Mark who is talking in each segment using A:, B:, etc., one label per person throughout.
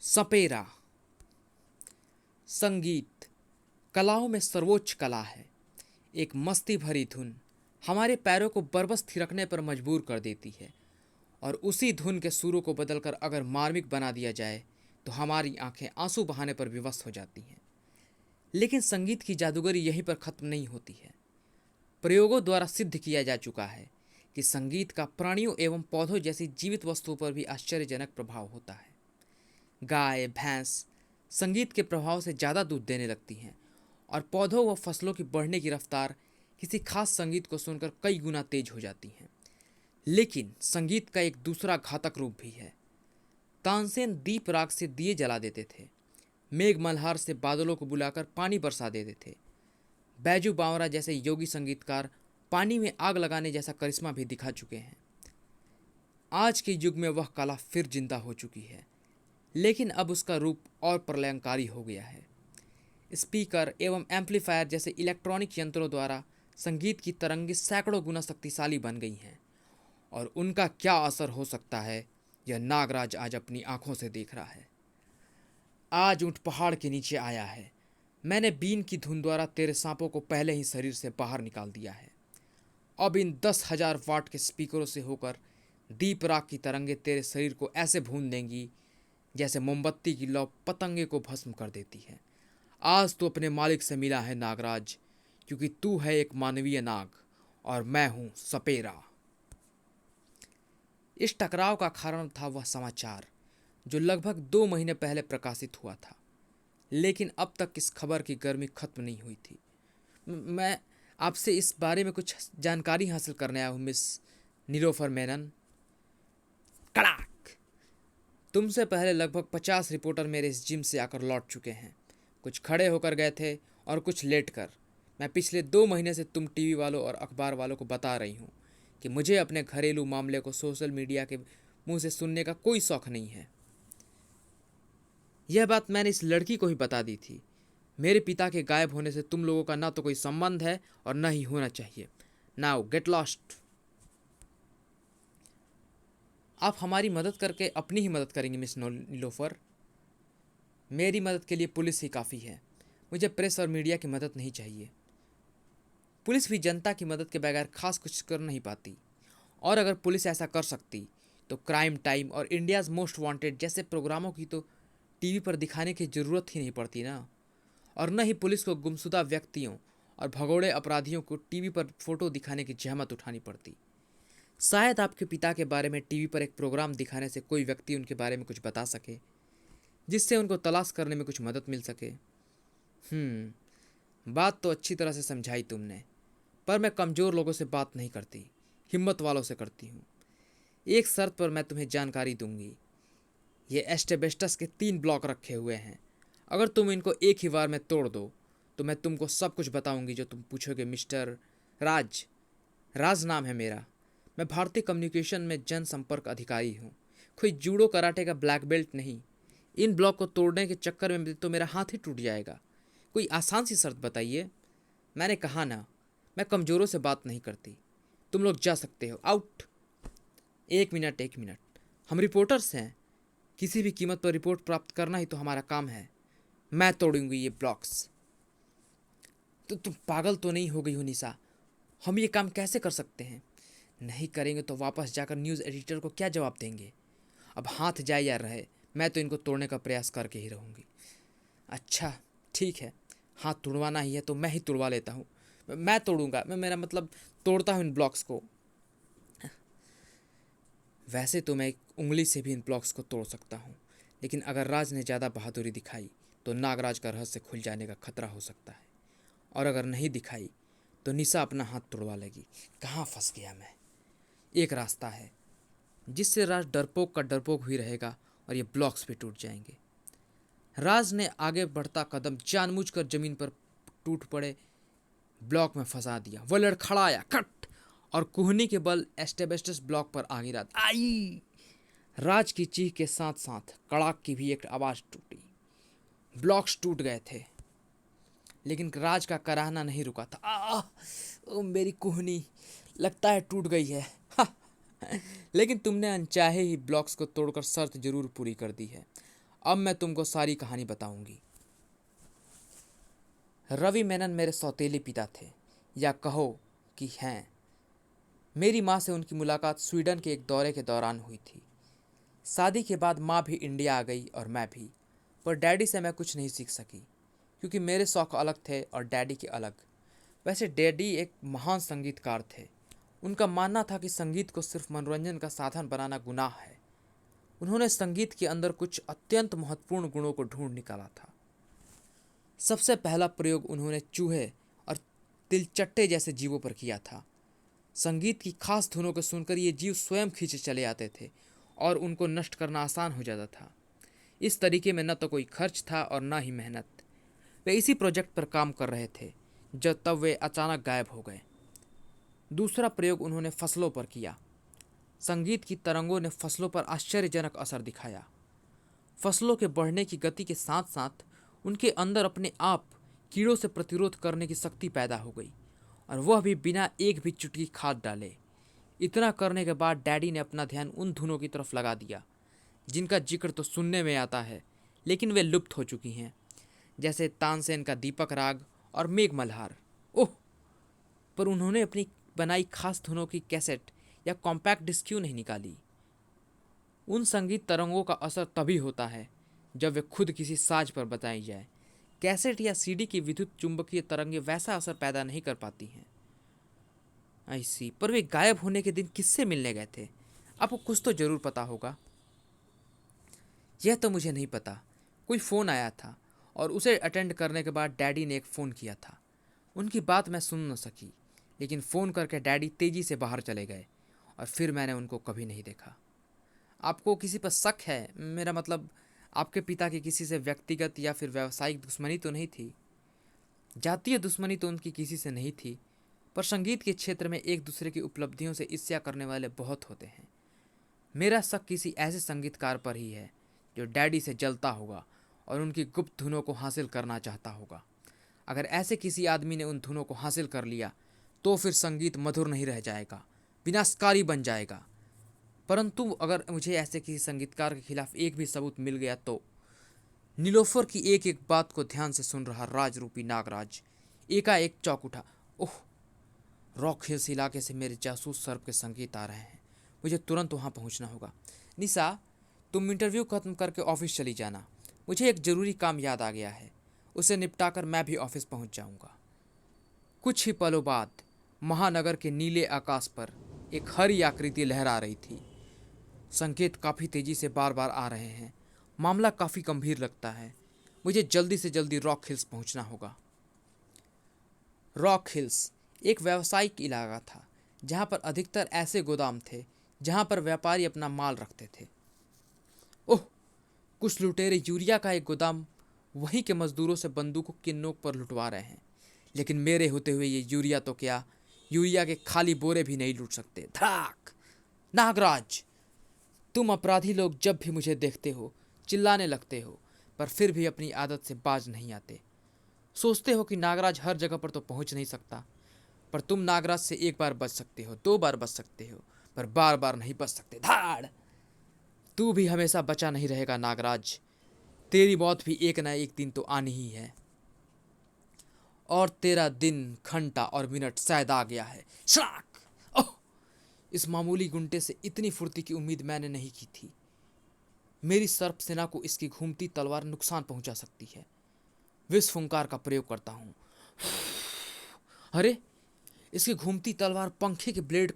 A: सपेरा। संगीत कलाओं में सर्वोच्च कला है। एक मस्ती भरी धुन हमारे पैरों को बरबस थिरकने पर मजबूर कर देती है, और उसी धुन के सुरों को बदलकर अगर मार्मिक बना दिया जाए तो हमारी आंखें आंसू बहाने पर विवश हो जाती हैं। लेकिन संगीत की जादूगरी यहीं पर खत्म नहीं होती है। प्रयोगों द्वारा सिद्ध किया जा चुका है कि संगीत का प्राणियों एवं पौधों जैसी जीवित वस्तुओं पर भी आश्चर्यजनक प्रभाव होता है। गाय भैंस संगीत के प्रभाव से ज़्यादा दूध देने लगती हैं, और पौधों व फसलों की बढ़ने की रफ्तार किसी खास संगीत को सुनकर कई गुना तेज हो जाती हैं। लेकिन संगीत का एक दूसरा घातक रूप भी है। तानसेन दीप राग से दिए जला देते थे, मेघ मल्हार से बादलों को बुलाकर पानी बरसा देते थे। बैजू बावरा जैसे योगी संगीतकार पानी में आग लगाने जैसा करिश्मा भी दिखा चुके हैं। आज के युग में वह कला फिर जिंदा हो चुकी है, लेकिन अब उसका रूप और प्रलयंकारी हो गया है। स्पीकर एवं एम्पलीफायर जैसे इलेक्ट्रॉनिक यंत्रों द्वारा संगीत की तरंगें सैकड़ों गुना शक्तिशाली बन गई हैं, और उनका क्या असर हो सकता है यह नागराज आज अपनी आंखों से देख रहा है। आज ऊंट पहाड़ के नीचे आया है। मैंने बीन की धुन द्वारा तेरे सांपों को पहले ही शरीर से बाहर निकाल दिया है। अब इन 10,000 वाट के स्पीकरों से होकर दीप राग की तरंगे तेरे शरीर को ऐसे भून देंगी जैसे मोमबत्ती की लौ पतंगे को भस्म कर देती है। आज तू अपने मालिक से मिला है नागराज, क्योंकि तू है एक मानवीय नाग और मैं हूं सपेरा। इस टकराव का कारण था वह समाचार जो लगभग 2 महीने पहले प्रकाशित हुआ था, लेकिन अब तक इस खबर की गर्मी खत्म नहीं हुई थी। मैं आपसे इस बारे में कुछ जानकारी हासिल करने आया हूँ मिस नीलोफर मेनन। कड़ाक। तुमसे पहले लगभग 50 रिपोर्टर मेरे इस जिम से आकर लौट चुके हैं। कुछ खड़े होकर गए थे और कुछ लेट कर। मैं पिछले 2 महीने से तुम टीवी वालों और अखबार वालों को बता रही हूँ कि मुझे अपने घरेलू मामले को सोशल मीडिया के मुंह से सुनने का कोई शौक नहीं है। यह बात मैंने इस लड़की को ही बता दी थी। मेरे पिता के गायब होने से तुम लोगों का ना तो कोई संबंध है और ना ही होना चाहिए। Now get lost. आप हमारी मदद करके अपनी ही मदद करेंगे मिस नीलोफर। मेरी मदद के लिए पुलिस ही काफ़ी है। मुझे प्रेस और मीडिया की मदद नहीं चाहिए। पुलिस भी जनता की मदद के बगैर खास कुछ कर नहीं पाती, और अगर पुलिस ऐसा कर सकती तो क्राइम टाइम और इंडियाज़ मोस्ट वांटेड जैसे प्रोग्रामों की तो टीवी पर दिखाने की ज़रूरत ही नहीं पड़ती ना, और न ही पुलिस को गुमशुदा व्यक्तियों और भगोड़े अपराधियों को टीवी पर फोटो दिखाने की जहमत उठानी पड़ती। शायद आपके पिता के बारे में टीवी पर एक प्रोग्राम दिखाने से कोई व्यक्ति उनके बारे में कुछ बता सके, जिससे उनको तलाश करने में कुछ मदद मिल सके। बात तो अच्छी तरह से समझाई तुमने, पर मैं कमज़ोर लोगों से बात नहीं करती, हिम्मत वालों से करती हूँ। एक शर्त पर मैं तुम्हें जानकारी दूंगी। ये एस्टेबेस्टस के 3 ब्लॉक रखे हुए हैं। अगर तुम इनको एक ही बार में तोड़ दो तो मैं तुमको सब कुछ बताऊंगी जो तुम पूछोगे। मिस्टर राज, राज नाम है मेरा। मैं भारतीय कम्युनिकेशन में जनसंपर्क अधिकारी हूँ, कोई जूडो कराटे का ब्लैक बेल्ट नहीं। इन ब्लॉक को तोड़ने के चक्कर में तो मेरा हाथ ही टूट जाएगा। कोई आसान सी शर्त बताइए। मैंने कहा ना, मैं कमज़ोरों से बात नहीं करती। तुम लोग जा सकते हो, आउट। एक मिनट एक मिनट, हम रिपोर्टर्स हैं। किसी भी कीमत पर रिपोर्ट प्राप्त करना ही तो हमारा काम है। मैं तोड़ूंगी ये ब्लॉक्स। तो तुम पागल तो नहीं हो गई हो निशा? हम ये काम कैसे कर सकते हैं? नहीं करेंगे तो वापस जाकर न्यूज़ एडिटर को क्या जवाब देंगे? अब हाथ जाए या रहे, मैं तो इनको तोड़ने का प्रयास करके ही रहूँगी। अच्छा ठीक है, हाथ तुड़वाना ही है तो मैं ही तुड़वा लेता हूँ। मैं तोड़ूंगा, मैं मेरा मतलब तोड़ता हूँ इन ब्लॉक्स को। वैसे तो मैं एक उंगली से भी इन ब्लॉक्स को तोड़ सकता हूँ, लेकिन अगर राज ने ज़्यादा बहादुरी दिखाई तो नागराज का रहस्य खुल जाने का खतरा हो सकता है, और अगर नहीं दिखाई तो निशा अपना हाथ तोड़वा लेगी। कहाँ फंस गया मैं? एक रास्ता है जिससे राज डरपोक का डरपोक ही रहेगा और ये ब्लॉक्स भी टूट जाएंगे। राज ने आगे बढ़ता कदम जानबूझकर जमीन पर टूट पड़े ब्लॉक में फंसा दिया। वह लड़खड़ाया, कट, और कुहनी के बल एस्टेबेस्टस ब्लॉक पर आ गिरा। आई! राज की चीख के साथ साथ कड़ाक की भी एक आवाज़ टूटी। ब्लॉक्स टूट गए थे, लेकिन राज का कराहना नहीं रुका था। ओ मेरी कुहनी, लगता है टूट गई है। लेकिन तुमने अनचाहे ही ब्लॉक्स को तोड़कर शर्त जरूर पूरी कर दी है। अब मैं तुमको सारी कहानी बताऊंगी। रवि मेनन मेरे सौतेले पिता थे, या कहो कि हैं। मेरी माँ से उनकी मुलाकात स्वीडन के एक दौरे के दौरान हुई थी। शादी के बाद माँ भी इंडिया आ गई और मैं भी, पर डैडी से मैं कुछ नहीं सीख सकी, क्योंकि मेरे शौक अलग थे और डैडी के अलग। वैसे डैडी एक महान संगीतकार थे। उनका मानना था कि संगीत को सिर्फ मनोरंजन का साधन बनाना गुनाह है। उन्होंने संगीत के अंदर कुछ अत्यंत महत्वपूर्ण गुणों को ढूंढ निकाला था। सबसे पहला प्रयोग उन्होंने चूहे और तिलचट्टे जैसे जीवों पर किया था। संगीत की खास धुनों को सुनकर ये जीव स्वयं खींचे चले आते थे और उनको नष्ट करना आसान हो जाता था। इस तरीके में न तो कोई खर्च था और न ही मेहनत। वे इसी प्रोजेक्ट पर काम कर रहे थे जब तब वे अचानक गायब हो गए। दूसरा प्रयोग उन्होंने फसलों पर किया। संगीत की तरंगों ने फसलों पर आश्चर्यजनक असर दिखाया। फसलों के बढ़ने की गति के साथ साथ उनके अंदर अपने आप कीड़ों से प्रतिरोध करने की शक्ति पैदा हो गई, और वह भी बिना एक भी चुटकी खाद डाले। इतना करने के बाद डैडी ने अपना ध्यान उन धुनों की तरफ लगा दिया जिनका जिक्र तो सुनने में आता है, लेकिन वे लुप्त हो चुकी हैं, जैसे तानसेन का दीपक राग और मेघ मल्हार। ओह, पर उन्होंने अपनी बनाई खास धुनों की कैसेट या कॉम्पैक्ट डिस्क क्यों नहीं निकाली? उन संगीत तरंगों का असर तभी होता है जब वे खुद किसी साज पर बताई जाए। कैसेट या सीडी की विद्युत चुंबकीय तरंगें वैसा असर पैदा नहीं कर पाती हैं। ऐसी पर वे गायब होने के दिन किससे मिलने गए थे? आपको कुछ तो जरूर पता होगा। यह तो मुझे नहीं पता। कोई फ़ोन आया था और उसे अटेंड करने के बाद डैडी ने एक फ़ोन किया था। उनकी बात मैं सुन न सकी, लेकिन फ़ोन करके डैडी तेज़ी से बाहर चले गए और फिर मैंने उनको कभी नहीं देखा। आपको किसी पर शक है? मेरा मतलब, आपके पिता की किसी से व्यक्तिगत या फिर व्यावसायिक दुश्मनी तो नहीं थी? जातीय दुश्मनी तो उनकी किसी से नहीं थी, पर संगीत के क्षेत्र में एक दूसरे की उपलब्धियों से ईर्ष्या करने वाले बहुत होते हैं। मेरा शक किसी ऐसे संगीतकार पर ही है जो डैडी से जलता होगा और उनकी गुप्त धुनों को हासिल करना चाहता होगा। अगर ऐसे किसी आदमी ने उन धुनों को हासिल कर लिया तो फिर संगीत मधुर नहीं रह जाएगा, विनाशकारी बन जाएगा। परंतु अगर मुझे ऐसे किसी संगीतकार के खिलाफ एक भी सबूत मिल गया तो? नीलोफर की एक एक बात को ध्यान से सुन रहा राजरूपी नागराज एकाएक चौंक उठा। ओह, रॉक हिल्स इलाके से मेरे जासूस सर्प के संकेत आ रहे हैं। मुझे तुरंत वहाँ पहुँचना होगा। निशा, तुम इंटरव्यू खत्म करके ऑफिस चली जाना। मुझे एक ज़रूरी काम याद आ गया है, उसे निपटाकर मैं भी ऑफिस पहुँच जाऊँगा। कुछ ही पलों बाद महानगर के नीले आकाश पर एक हरी आकृति लहरा रही थी। संकेत काफ़ी तेज़ी से बार बार आ रहे हैं। मामला काफ़ी गंभीर लगता है। मुझे जल्दी से जल्दी रॉक हिल्स पहुंचना होगा। रॉक हिल्स एक व्यावसायिक इलाका था जहां पर अधिकतर ऐसे गोदाम थे जहां पर व्यापारी अपना माल रखते थे। ओह, कुछ लुटेरे यूरिया का एक गोदाम वहीं के मजदूरों से बंदूकों की नोक पर लुटवा रहे हैं। लेकिन मेरे होते हुए ये यूरिया तो क्या, यूरिया के खाली बोरे भी नहीं लूट सकते। धड़ाक! नागराज, तुम अपराधी लोग जब भी मुझे देखते हो चिल्लाने लगते हो, पर फिर भी अपनी आदत से बाज नहीं आते। सोचते हो कि नागराज हर जगह पर तो पहुंच नहीं सकता, पर तुम नागराज से एक बार बच सकते हो, दो बार बच सकते हो, पर बार बार नहीं बच सकते। धाड़! तू भी हमेशा बचा नहीं रहेगा नागराज। तेरी मौत भी एक ना एक दिन तो आनी ही है। और तेरा दिन, घंटा और मिनट शायद आ गया है। शराक! ओह! इस मामूली गुंटे से इतनी फुर्ती की उम्मीद मैंने नहीं की थी। मेरी सर्प सेना को इसकी घूमती तलवार नुकसान पहुंचा सकती है। विष फुंकार का प्रयोग करता हूं। अरे, इसकी घूमती तलवार पंखे के ब्लेड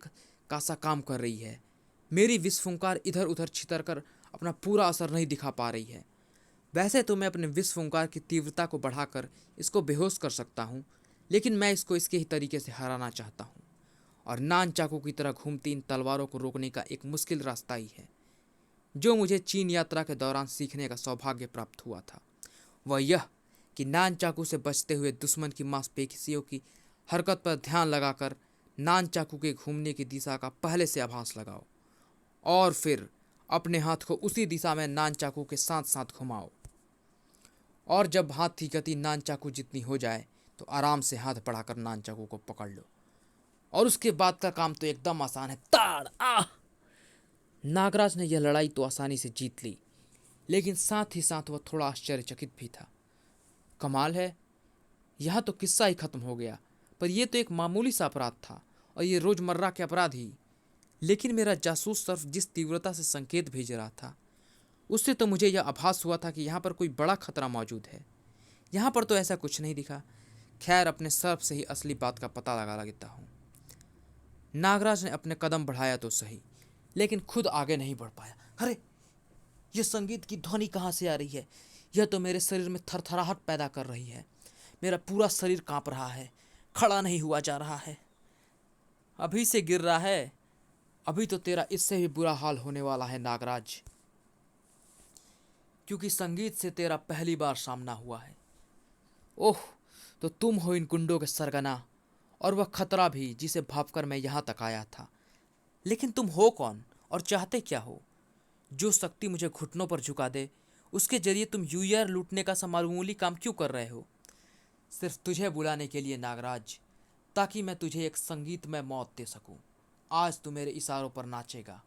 A: का सा काम कर रही है। मेरी विष फुंकार इधर उधर छितर कर अपना पूरा असर नहीं दिखा पा रही है। वैसे तो मैं अपने विष फुंकार की तीव्रता को बढ़ाकर इसको बेहोश कर सकता हूँ, लेकिन मैं इसको इसके ही तरीके से हराना चाहता हूँ। और नान चाकू की तरह घूमती इन तलवारों को रोकने का एक मुश्किल रास्ता ही है जो मुझे चीन यात्रा के दौरान सीखने का सौभाग्य प्राप्त हुआ था। वह यह कि नान चाकू से बचते हुए दुश्मन की मांसपेशियों की हरकत पर ध्यान लगाकर नान चाकू के घूमने की दिशा का पहले से आभास लगाओ, और फिर अपने हाथ को उसी दिशा में नान चाकू के साथ साथ घुमाओ। और जब हाथ की गति नान चाकू जितनी हो जाए तो आराम से हाथ बढ़ाकर नान चाकू को पकड़ लो, और उसके बाद का काम तो एकदम आसान है। ताड़! नागराज ने यह लड़ाई तो आसानी से जीत ली, लेकिन साथ ही साथ वह थोड़ा आश्चर्यचकित भी था। कमाल है, यहाँ तो किस्सा ही खत्म हो गया, पर यह तो एक मामूली सा अपराध था और ये रोजमर्रा के अपराध ही। लेकिन मेरा जासूस सिर्फ जिस तीव्रता से संकेत भेज रहा था, उससे तो मुझे यह आभास हुआ था कि यहाँ पर कोई बड़ा खतरा मौजूद है। यहाँ पर तो ऐसा कुछ नहीं दिखा। खैर, अपने सर्प से ही असली बात का पता लगा लेता हूँ। नागराज ने अपने कदम बढ़ाया तो सही, लेकिन खुद आगे नहीं बढ़ पाया। अरे, यह संगीत की ध्वनि कहाँ से आ रही है? यह तो मेरे शरीर में थरथराहट पैदा कर रही है। मेरा पूरा शरीर कांप रहा है, खड़ा नहीं हुआ जा रहा है। अभी से गिर रहा है, अभी तो तेरा इससे भी बुरा हाल होने वाला है नागराज, क्योंकि संगीत से तेरा पहली बार सामना हुआ है। ओह, तो तुम हो इन गुंडों के सरगना, और वह खतरा भी जिसे भापकर मैं यहाँ तक आया था। लेकिन तुम हो कौन और चाहते क्या हो? जो शक्ति मुझे घुटनों पर झुका दे, उसके जरिए तुम यूयर लूटने का मामूली काम क्यों कर रहे हो? सिर्फ तुझे बुलाने के लिए नागराज, ताकि मैं तुझे एक संगीतमय मौत दे सकूं। आज तू मेरे इशारों पर नाचेगा,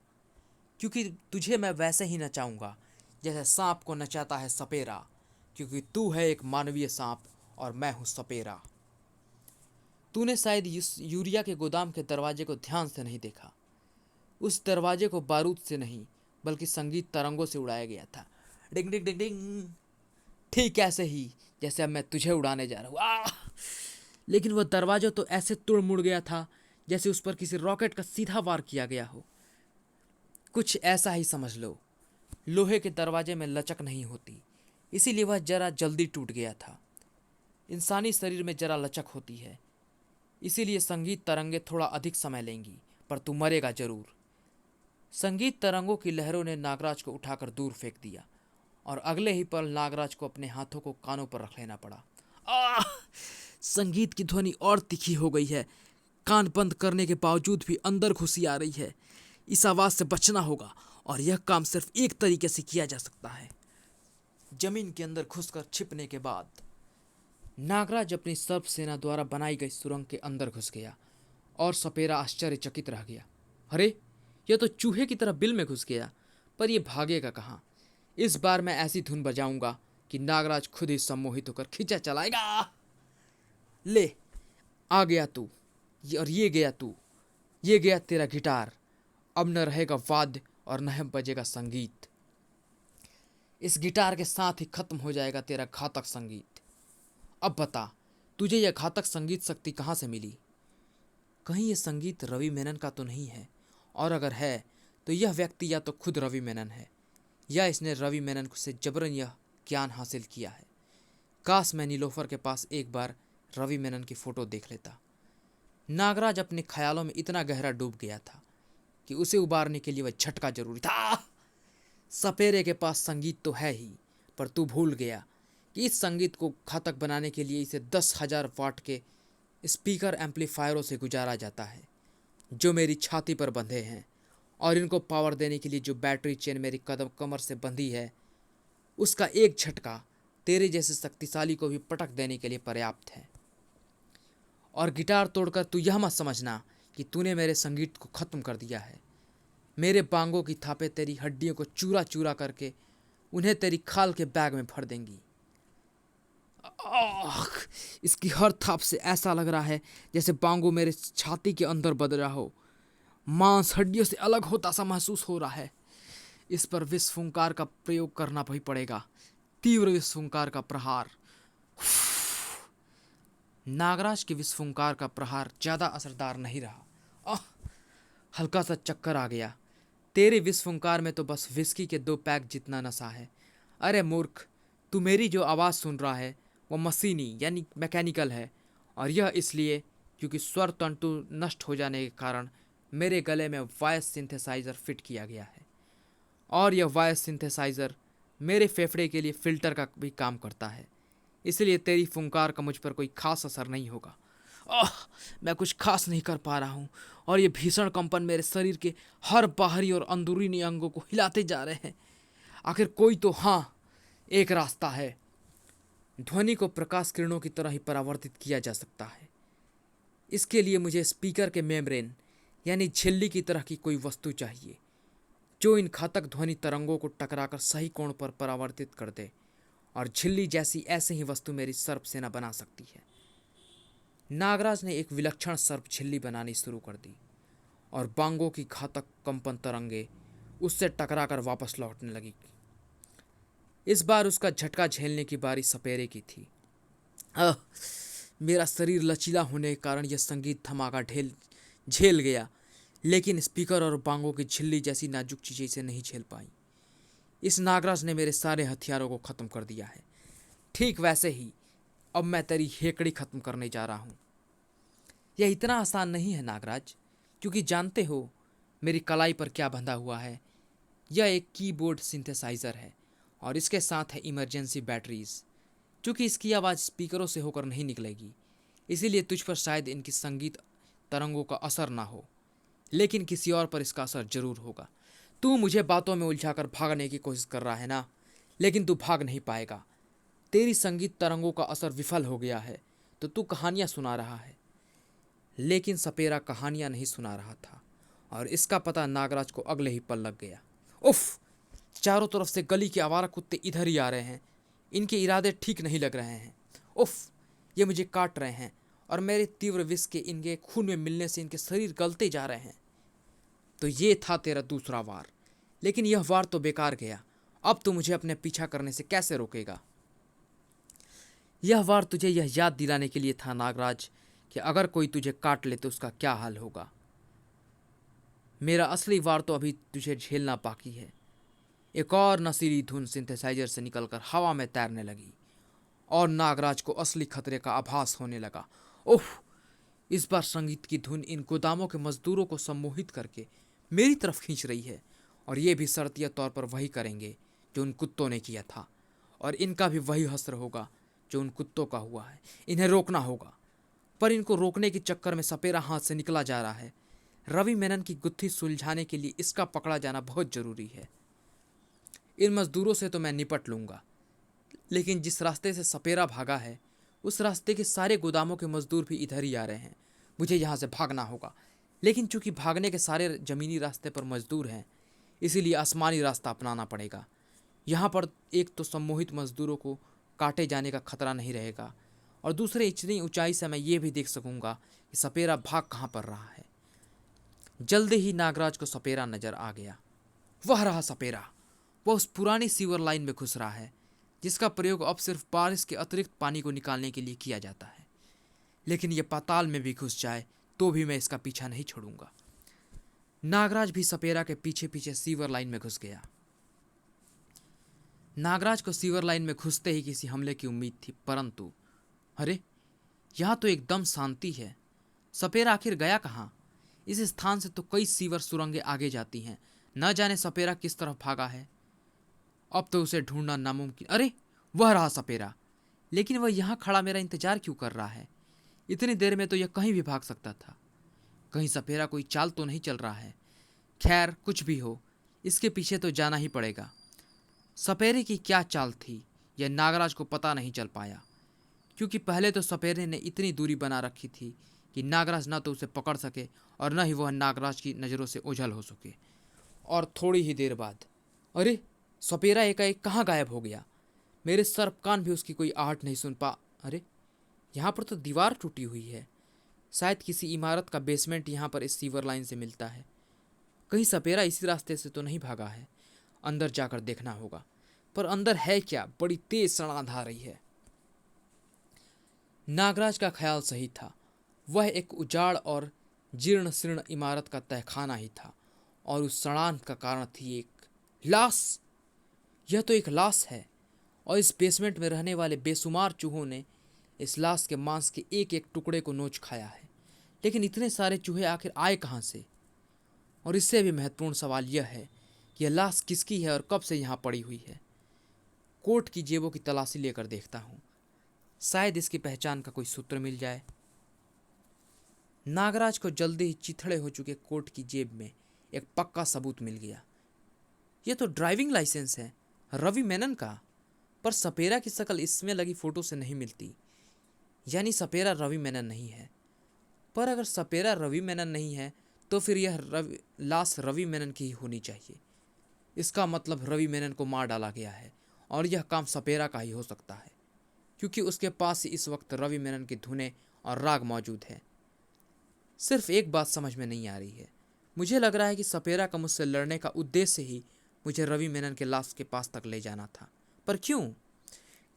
A: क्योंकि तुझे मैं वैसे ही नचाऊंगा जैसे सांप को नचाता है सपेरा, क्योंकि तू है एक मानवीय सांप और मैं हूं सपेरा। तूने शायद इस यूरिया के गोदाम के दरवाजे को ध्यान से नहीं देखा। उस दरवाजे को बारूद से नहीं, बल्कि संगीत तरंगों से उड़ाया गया था। डिंग डिंग डिंग डिंग, ठीक ऐसे ही जैसे अब मैं तुझे उड़ाने जा रहा हूँ। लेकिन वह दरवाजा तो ऐसे तुड़ मुड़ गया था जैसे उस पर किसी रॉकेट का सीधा वार किया गया हो। कुछ ऐसा ही समझ लो। लोहे के दरवाजे में लचक नहीं होती, इसीलिए वह जरा जल्दी टूट गया था। इंसानी शरीर में जरा लचक होती है, इसीलिए संगीत तरंगे थोड़ा अधिक समय लेंगी, पर तू मरेगा जरूर। संगीत तरंगों की लहरों ने नागराज को उठाकर दूर फेंक दिया और अगले ही पल नागराज को अपने हाथों को कानों पर रख लेना पड़ा। आह! संगीत की ध्वनि और तीखी हो गई है। कान बंद करने के बावजूद भी अंदर घुसी आ रही है। इस आवाज से बचना होगा, और यह काम सिर्फ एक तरीके से किया जा सकता है, जमीन के अंदर घुसकर छिपने के बाद। नागराज अपनी सर्प सेना द्वारा बनाई गई सुरंग के अंदर घुस गया और सपेरा आश्चर्यचकित रह गया। अरे, यह तो चूहे की तरह बिल में घुस गया, पर यह भागेगा कहाँ? इस बार मैं ऐसी धुन बजाऊंगा कि नागराज खुद ही सम्मोहित होकर खींचा चलाएगा। ले, आ गया तू, और ये गया तू, ये गया तेरा गिटार। अब न रहेगा वाद्य और न बजेगा संगीत। इस गिटार के साथ ही खत्म हो जाएगा तेरा घातक संगीत। अब बता, तुझे यह घातक संगीत शक्ति कहाँ से मिली? कहीं यह संगीत रवि मेनन का तो नहीं है? और अगर है तो यह व्यक्ति या तो खुद रवि मेनन है, या इसने रवि मेनन से जबरन यह ज्ञान हासिल किया है। काश मैं नीलोफर के पास एक बार रवि मेनन की फोटो देख लेता। नागराज अपने ख्यालों में इतना गहरा डूब गया था कि उसे उबारने के लिए वह झटका जरूरी था। सपेरे के पास संगीत तो है ही, पर तू भूल गया कि इस संगीत को घातक बनाने के लिए इसे 10,000 वाट के स्पीकर एम्पलीफायरों से गुजारा जाता है, जो मेरी छाती पर बंधे हैं, और इनको पावर देने के लिए जो बैटरी चेन मेरी कमर से बंधी है, उसका एक झटका तेरे जैसे शक्तिशाली को भी पटक देने के लिए पर्याप्त है। और गिटार तोड़कर तू यह मत समझना कि तूने मेरे संगीत को ख़त्म कर दिया है। मेरे बांगों की थापे तेरी हड्डियों को चूरा चूरा करके उन्हें तेरी खाल के बैग में भर देंगी। आह! इसकी हर थाप से ऐसा लग रहा है जैसे बांगो मेरे छाती के अंदर बद रहा हो। मांस हड्डियों से अलग होता सा महसूस हो रहा है। इस पर विस्फुंकार का प्रयोग करना भी पड़ेगा। तीव्र विस्फुंकार का प्रहार। नागराज के विस्फुंकार का प्रहार ज्यादा असरदार नहीं रहा। आह! हल्का सा चक्कर आ गया। तेरे विस्फुंकार में तो बस विस्की के 2 पैक जितना नशा है। अरे मूर्ख, तू मेरी जो आवाज़ सुन रहा है वो मशीनी यानी मैकेनिकल है, और यह इसलिए क्योंकि स्वर तंतु नष्ट हो जाने के कारण मेरे गले में वॉइस सिंथेसाइज़र फिट किया गया है, और यह वॉइस सिंथेसाइज़र मेरे फेफड़े के लिए फ़िल्टर का भी काम करता है। इसलिए तेरी फुंकार का मुझ पर कोई खास असर नहीं होगा। आह! मैं कुछ खास नहीं कर पा रहा हूँ, और ये भीषण कंपन मेरे शरीर के हर बाहरी और अंदरूनी अंगों को हिलाते जा रहे हैं। आखिर कोई तो, हाँ, एक रास्ता है। ध्वनि को प्रकाश किरणों की तरह ही परावर्तित किया जा सकता है। इसके लिए मुझे स्पीकर के मेम्ब्रेन यानी झिल्ली की तरह की कोई वस्तु चाहिए। जो इन घातक ध्वनि तरंगों को टकराकर सही कोण पर परावर्तित कर दे, और झिल्ली जैसी ऐसे ही वस्तु मेरी सर्प सेना बना सकती है। नागराज ने एक विलक्षण सर्प झिल्ली बनानी शुरू कर दी और बांगों की घातक कंपन तरंगे उससे टकराकर वापस लौटने लगी। इस बार उसका झटका झेलने की बारी सपेरे की थी। मेरा शरीर लचीला होने के कारण यह संगीत धमाका झेल गया, लेकिन स्पीकर और बांगों की झिल्ली जैसी नाजुक चीजें इसे नहीं झेल पाई। इस नागराज ने मेरे सारे हथियारों को खत्म कर दिया है। ठीक वैसे ही अब मैं तेरी हेकड़ी खत्म करने जा रहा हूं। यह इतना आसान नहीं है नागराज, क्योंकि जानते हो मेरी कलाई पर क्या बंधा हुआ है। यह एक कीबोर्ड सिंथेसाइजर है और इसके साथ है इमरजेंसी बैटरीज। क्योंकि इसकी आवाज़ स्पीकरों से होकर नहीं निकलेगी, इसीलिए तुझ पर शायद इनकी संगीत तरंगों का असर ना हो, लेकिन किसी और पर इसका असर जरूर होगा। तू मुझे बातों में उलझाकर भागने की कोशिश कर रहा है ना, लेकिन तू भाग नहीं पाएगा। तेरी संगीत तरंगों का असर विफल हो गया है, तो तू कहानियां सुना रहा है। लेकिन सपेरा कहानियां नहीं सुना रहा था, और इसका पता नागराज को अगले ही पल लग गया। उफ! चारों तरफ से गली के आवारा कुत्ते इधर ही आ रहे हैं। इनके इरादे ठीक नहीं लग रहे हैं। उफ! ये मुझे काट रहे हैं और मेरे तीव्र विष के इनके खून में मिलने से इनके शरीर गलते जा रहे हैं। तो ये था तेरा दूसरा वार, लेकिन यह वार तो बेकार गया। अब तू मुझे अपने पीछा करने से कैसे रोकेगा? यह वार तुझे यह याद दिलाने के लिए था नागराज कि अगर कोई तुझे काट ले तो उसका क्या हाल होगा। मेरा असली वार तो अभी तुझे झेलना बाकी है। एक और नशीली धुन सिंथेसाइजर से निकलकर हवा में तैरने लगी और नागराज को असली खतरे का आभास होने लगा। ओह! इस बार संगीत की धुन इन गोदामों के मजदूरों को सम्मोहित करके मेरी तरफ खींच रही है, और ये भी शर्तिया तौर पर वही करेंगे जो उन कुत्तों ने किया था, और इनका भी वही हश्र होगा जो उन कुत्तों का हुआ है। इन्हें रोकना होगा, पर इनको रोकने के चक्कर में सपेरा हाथ से निकला जा रहा है। रवि मेनन की गुत्थी सुलझाने के लिए इसका पकड़ा जाना बहुत जरूरी है। इन मजदूरों से तो मैं निपट लूंगा, लेकिन जिस रास्ते से सपेरा भागा है उस रास्ते के सारे गोदामों के मजदूर भी इधर ही आ रहे हैं। मुझे यहाँ से भागना होगा, लेकिन चूंकि भागने के सारे जमीनी रास्ते पर मजदूर हैं, इसीलिए आसमानी रास्ता अपनाना पड़ेगा। यहाँ पर एक तो सम्मोहित मजदूरों को काटे जाने का खतरा नहीं रहेगा, और दूसरे इतनी ऊंचाई से मैं ये भी देख सकूंगा कि सपेरा भाग कहाँ पर रहा है। जल्दी ही नागराज को सपेरा नजर आ गया। वह रहा सपेरा। वह उस पुरानी सीवर लाइन में घुस रहा है जिसका प्रयोग अब सिर्फ बारिश के अतिरिक्त पानी को निकालने के लिए किया जाता है। लेकिन यह पाताल में भी घुस जाए तो भी मैं इसका पीछा नहीं छोड़ूंगा। नागराज भी सपेरा के पीछे पीछे सीवर लाइन में घुस गया। नागराज को सीवर लाइन में घुसते ही किसी हमले की उम्मीद थी, परंतु अरे, यहाँ तो एकदम शांति है। सपेरा आखिर गया कहाँ? इस स्थान से तो कई सीवर सुरंगें आगे जाती हैं। न जाने सपेरा किस तरफ भागा है। अब तो उसे ढूंढना नामुमकिन। अरे, वह रहा सपेरा। लेकिन वह यहाँ खड़ा मेरा इंतजार क्यों कर रहा है? इतनी देर में तो यह कहीं भी भाग सकता था। कहीं सपेरा कोई चाल तो नहीं चल रहा है। खैर, कुछ भी हो, इसके पीछे तो जाना ही पड़ेगा। सपेरे की क्या चाल थी यह नागराज को पता नहीं चल पाया, क्योंकि पहले तो सपेरे ने इतनी दूरी बना रखी थी कि नागराज न तो उसे पकड़ सके और न ही वह नागराज की नज़रों से ओझल हो सके। और थोड़ी ही देर बाद अरे, सपेरा एकाएक कहाँ गायब हो गया। मेरे सर्प कान भी उसकी कोई आहट नहीं सुन पा। अरे, यहाँ पर तो दीवार टूटी हुई है। शायद किसी इमारत का बेसमेंट यहाँ पर इस सीवर लाइन से मिलता है। कहीं सपेरा इसी रास्ते से तो नहीं भागा है। अंदर जाकर देखना होगा। पर अंदर है क्या? बड़ी तेज सड़ांध आ रही है। नागराज का ख्याल सही था। वह एक उजाड़ और जीर्ण शीर्ण इमारत का तहखाना ही था, और उस सड़ांध का कारण थी एक लाश। यह तो एक लाश है, और इस बेसमेंट में रहने वाले बेशुमार चूहों ने इस लाश के मांस के एक एक टुकड़े को नोच खाया है। लेकिन इतने सारे चूहे आखिर आए कहाँ से? और इससे भी महत्वपूर्ण सवाल यह है कि यह लाश किसकी है और कब से यहाँ पड़ी हुई है। कोट की जेबों की तलाशी लेकर देखता हूँ, शायद इसकी पहचान का कोई सूत्र मिल जाए। नागराज को जल्दी ही चिथड़े हो चुके कोट की जेब में एक पक्का सबूत मिल गया। यह तो ड्राइविंग लाइसेंस है, रवि मेनन का। पर सपेरा की शक्ल इसमें लगी फोटो से नहीं मिलती, यानी सपेरा रवि मेनन नहीं है। पर अगर सपेरा रवि मेनन नहीं है तो फिर यह लाश रवि मेनन की ही होनी चाहिए। इसका मतलब रवि मेनन को मार डाला गया है और यह काम सपेरा का ही हो सकता है, क्योंकि उसके पास ही इस वक्त रवि मेनन की धुनें और राग मौजूद है। सिर्फ एक बात समझ में नहीं आ रही है। मुझे लग रहा है कि सपेरा का मुझसे लड़ने का उद्देश्य ही मुझे रवि मेनन के लाश के पास तक ले जाना था। पर क्यों?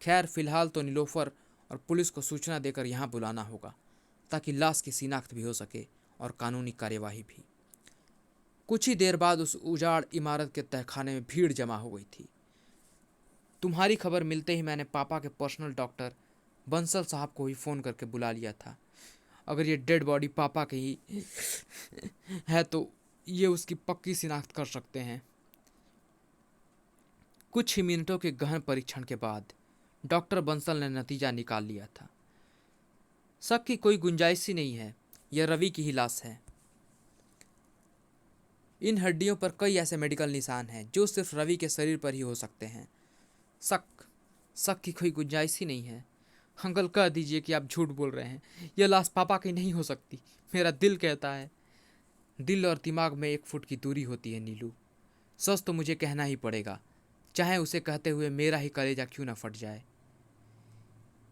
A: खैर, फिलहाल तो नीलोफर और पुलिस को सूचना देकर यहाँ बुलाना होगा, ताकि लाश की शिनाख्त भी हो सके और कानूनी कार्यवाही भी। कुछ ही देर बाद उस उजाड़ इमारत के तहखाने में भीड़ जमा हो गई थी। तुम्हारी खबर मिलते ही मैंने पापा के पर्सनल डॉक्टर बंसल साहब को ही फ़ोन करके बुला लिया था। अगर ये डेड बॉडी पापा की ही है तो ये उसकी पक्की शिनाख्त कर सकते हैं। कुछ ही मिनटों के गहन परीक्षण के बाद डॉक्टर बंसल ने नतीजा निकाल लिया था। शक की कोई गुंजाइश ही नहीं है, यह रवि की ही लाश है। इन हड्डियों पर कई ऐसे मेडिकल निशान हैं जो सिर्फ रवि के शरीर पर ही हो सकते हैं। शक शक की कोई गुंजाइश ही नहीं है। अंकल, कह दीजिए कि आप झूठ बोल रहे हैं। यह लाश पापा की नहीं हो सकती। मेरा दिल कहता है। दिल और दिमाग में 1 फुट की दूरी होती है नीलू। सच तो मुझे कहना ही पड़ेगा, चाहे उसे कहते हुए मेरा ही कलेजा क्यों ना फट जाए।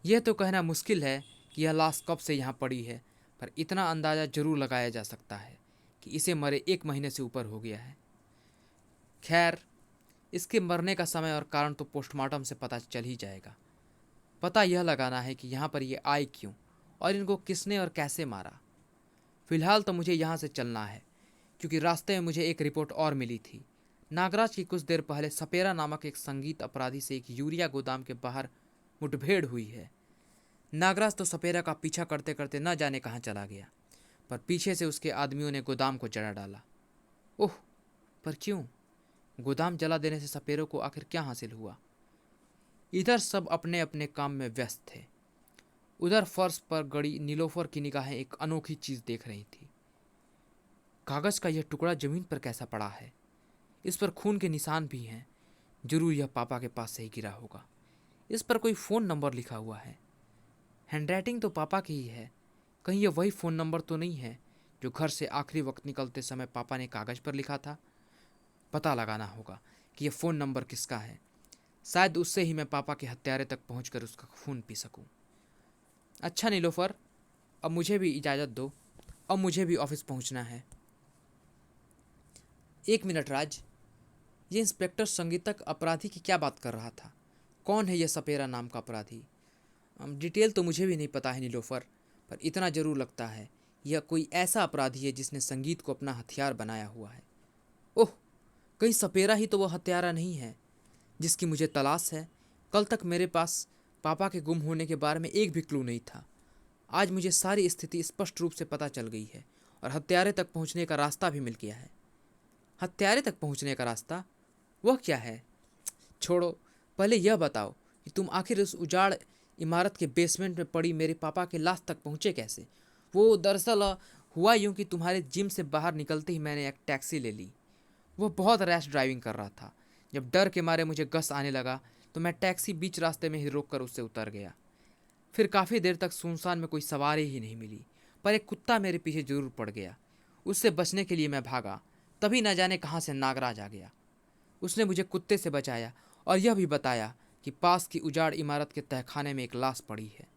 A: यह तो कहना मुश्किल है कि यह लाश कब से यहाँ पड़ी है, पर इतना अंदाज़ा जरूर लगाया जा सकता है कि इसे मरे 1 महीने से ऊपर हो गया है। खैर, इसके मरने का समय और कारण तो पोस्टमार्टम से पता चल ही जाएगा। पता यह लगाना है कि यहाँ पर ये आए क्यों और इनको किसने और कैसे मारा। फिलहाल तो मुझे यहाँ से चलना है, क्योंकि रास्ते में मुझे एक रिपोर्ट और मिली थी। नागराज की कुछ देर पहले सपेरा नामक एक संगीत अपराधी से एक यूरिया गोदाम के बाहर मुठभेड़ हुई है। नागराज तो सपेरा का पीछा करते करते न जाने कहाँ चला गया, पर पीछे से उसके आदमियों ने गोदाम को जला डाला। ओह, पर क्यों? गोदाम जला देने से सपेरों को आखिर क्या हासिल हुआ? इधर सब अपने अपने काम में व्यस्त थे। उधर फर्श पर गड़ी नीलोफर की निगाहें एक अनोखी चीज देख रही थी। कागज का यह टुकड़ा जमीन पर कैसा पड़ा है? इस पर खून के निशान भी हैं। जरूर यह पापा के पास से ही गिरा होगा। इस पर कोई फ़ोन नंबर लिखा हुआ है। हैंडराइटिंग तो पापा की ही है। कहीं यह वही फ़ोन नंबर तो नहीं है जो घर से आखिरी वक्त निकलते समय पापा ने कागज़ पर लिखा था? पता लगाना होगा कि यह फ़ोन नंबर किसका है। शायद उससे ही मैं पापा के हत्यारे तक पहुंचकर उसका खून पी सकूं। अच्छा नीलोफर, अब मुझे भी इजाज़त दो। अब मुझे भी ऑफिस पहुंचना है। 1 मिनट राज, ये इंस्पेक्टर संगीतक अपराधी की क्या बात कर रहा था? कौन है यह सपेरा नाम का अपराधी? डिटेल तो मुझे भी नहीं पता है नीलोफर, पर इतना ज़रूर लगता है यह कोई ऐसा अपराधी है जिसने संगीत को अपना हथियार बनाया हुआ है। ओह, कहीं सपेरा ही तो वह हत्यारा नहीं है जिसकी मुझे तलाश है। कल तक मेरे पास पापा के गुम होने के बारे में एक भी क्लू नहीं था। आज मुझे सारी स्थिति स्पष्ट रूप से पता चल गई है और हत्यारे तक पहुंचने का रास्ता भी मिल गया है। हत्यारे तक पहुंचने का रास्ता? वह क्या है? छोड़ो, पहले यह बताओ कि तुम आखिर उस उजाड़ इमारत के बेसमेंट में पड़ी मेरे पापा के लाश तक पहुंचे कैसे? वो दरअसल हुआ यूं कि तुम्हारे जिम से बाहर निकलते ही मैंने एक टैक्सी ले ली। वह बहुत रैश ड्राइविंग कर रहा था। जब डर के मारे मुझे गस आने लगा तो मैं टैक्सी बीच रास्ते में ही रोक कर उससे उतर गया। फिर काफ़ी देर तक सुनसान में कोई सवारी ही नहीं मिली, पर एक कुत्ता मेरे पीछे जरूर पड़ गया। उससे बचने के लिए मैं भागा, तभी न जाने कहाँ से नागराज आ गया। उसने मुझे कुत्ते से बचाया और यह भी बताया कि पास की उजाड़ इमारत के तहखाने में एक लाश पड़ी है।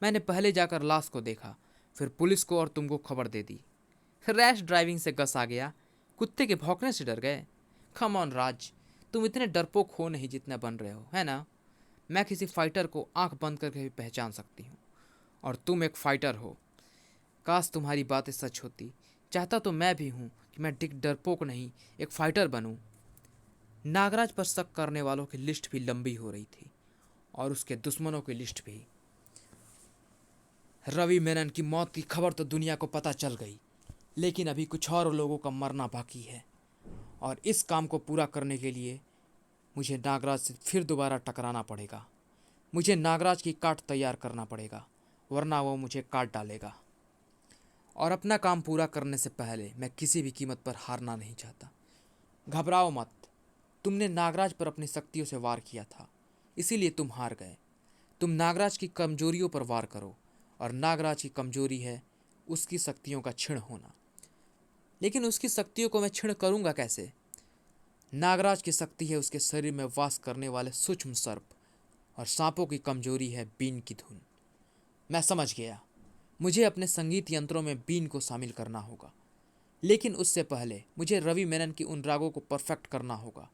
A: मैंने पहले जाकर लाश को देखा, फिर पुलिस को और तुमको खबर दे दी। रैश ड्राइविंग से गस आ गया? कुत्ते के भौंकने से डर गए? कम ऑन राज, तुम इतने डरपोक हो नहीं जितने बन रहे हो, है ना? मैं किसी फाइटर को आंख बंद करके भी पहचान सकती हूँ, और तुम एक फाइटर हो। काश तुम्हारी बातें सच होती। चाहता तो मैं भी हूँ कि मैं डिक डरपोक नहीं, एक फाइटर बनूँ। नागराज पर शक करने वालों की लिस्ट भी लंबी हो रही थी और उसके दुश्मनों की लिस्ट भी। रवि मेनन की मौत की खबर तो दुनिया को पता चल गई, लेकिन अभी कुछ और लोगों का मरना बाकी है, और इस काम को पूरा करने के लिए मुझे नागराज से फिर दोबारा टकराना पड़ेगा। मुझे नागराज की काट तैयार करना पड़ेगा, वरना वो मुझे काट डालेगा। और अपना काम पूरा करने से पहले मैं किसी भी कीमत पर हारना नहीं चाहता। घबराओ मत, तुमने नागराज पर अपनी शक्तियों से वार किया था, इसीलिए तुम हार गए। तुम नागराज की कमजोरियों पर वार करो, और नागराज की कमजोरी है उसकी शक्तियों का क्षीण होना। लेकिन उसकी शक्तियों को मैं क्षीण करूंगा कैसे? नागराज की शक्ति है उसके शरीर में वास करने वाले सूक्ष्म सर्प, और सांपों की कमजोरी है बीन की धुन। मैं समझ गया, मुझे अपने संगीत यंत्रों में बीन को शामिल करना होगा, लेकिन उससे पहले मुझे रवि मेनन की उन रागों को परफेक्ट करना होगा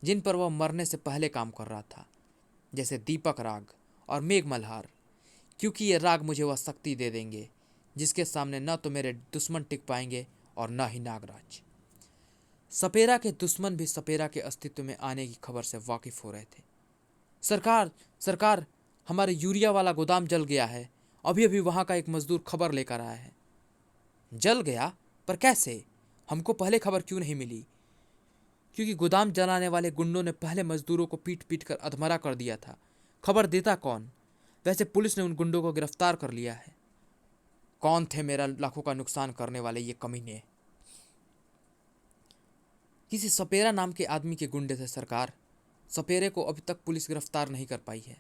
A: जिन पर वह मरने से पहले काम कर रहा था, जैसे दीपक राग और मेघ मल्हार, क्योंकि ये राग मुझे वह शक्ति दे देंगे जिसके सामने न तो मेरे दुश्मन टिक पाएंगे और न ही नागराज। सपेरा के दुश्मन भी सपेरा के अस्तित्व में आने की खबर से वाकिफ हो रहे थे। सरकार, सरकार, हमारे यूरिया वाला गोदाम जल गया है। अभी अभी वहां का एक मजदूर खबर लेकर आया है। जल गया? पर कैसे? हमको पहले खबर क्यों नहीं मिली? क्योंकि गोदाम जलाने वाले गुंडों ने पहले मजदूरों को पीट पीट कर अधमरा कर दिया था। खबर देता कौन? वैसे पुलिस ने उन गुंडों को गिरफ्तार कर लिया है। कौन थे मेरा लाखों का नुकसान करने वाले ये कमीने? किसी सपेरा नाम के आदमी के गुंडे थे सरकार। सपेरे को अभी तक पुलिस गिरफ्तार नहीं कर पाई है।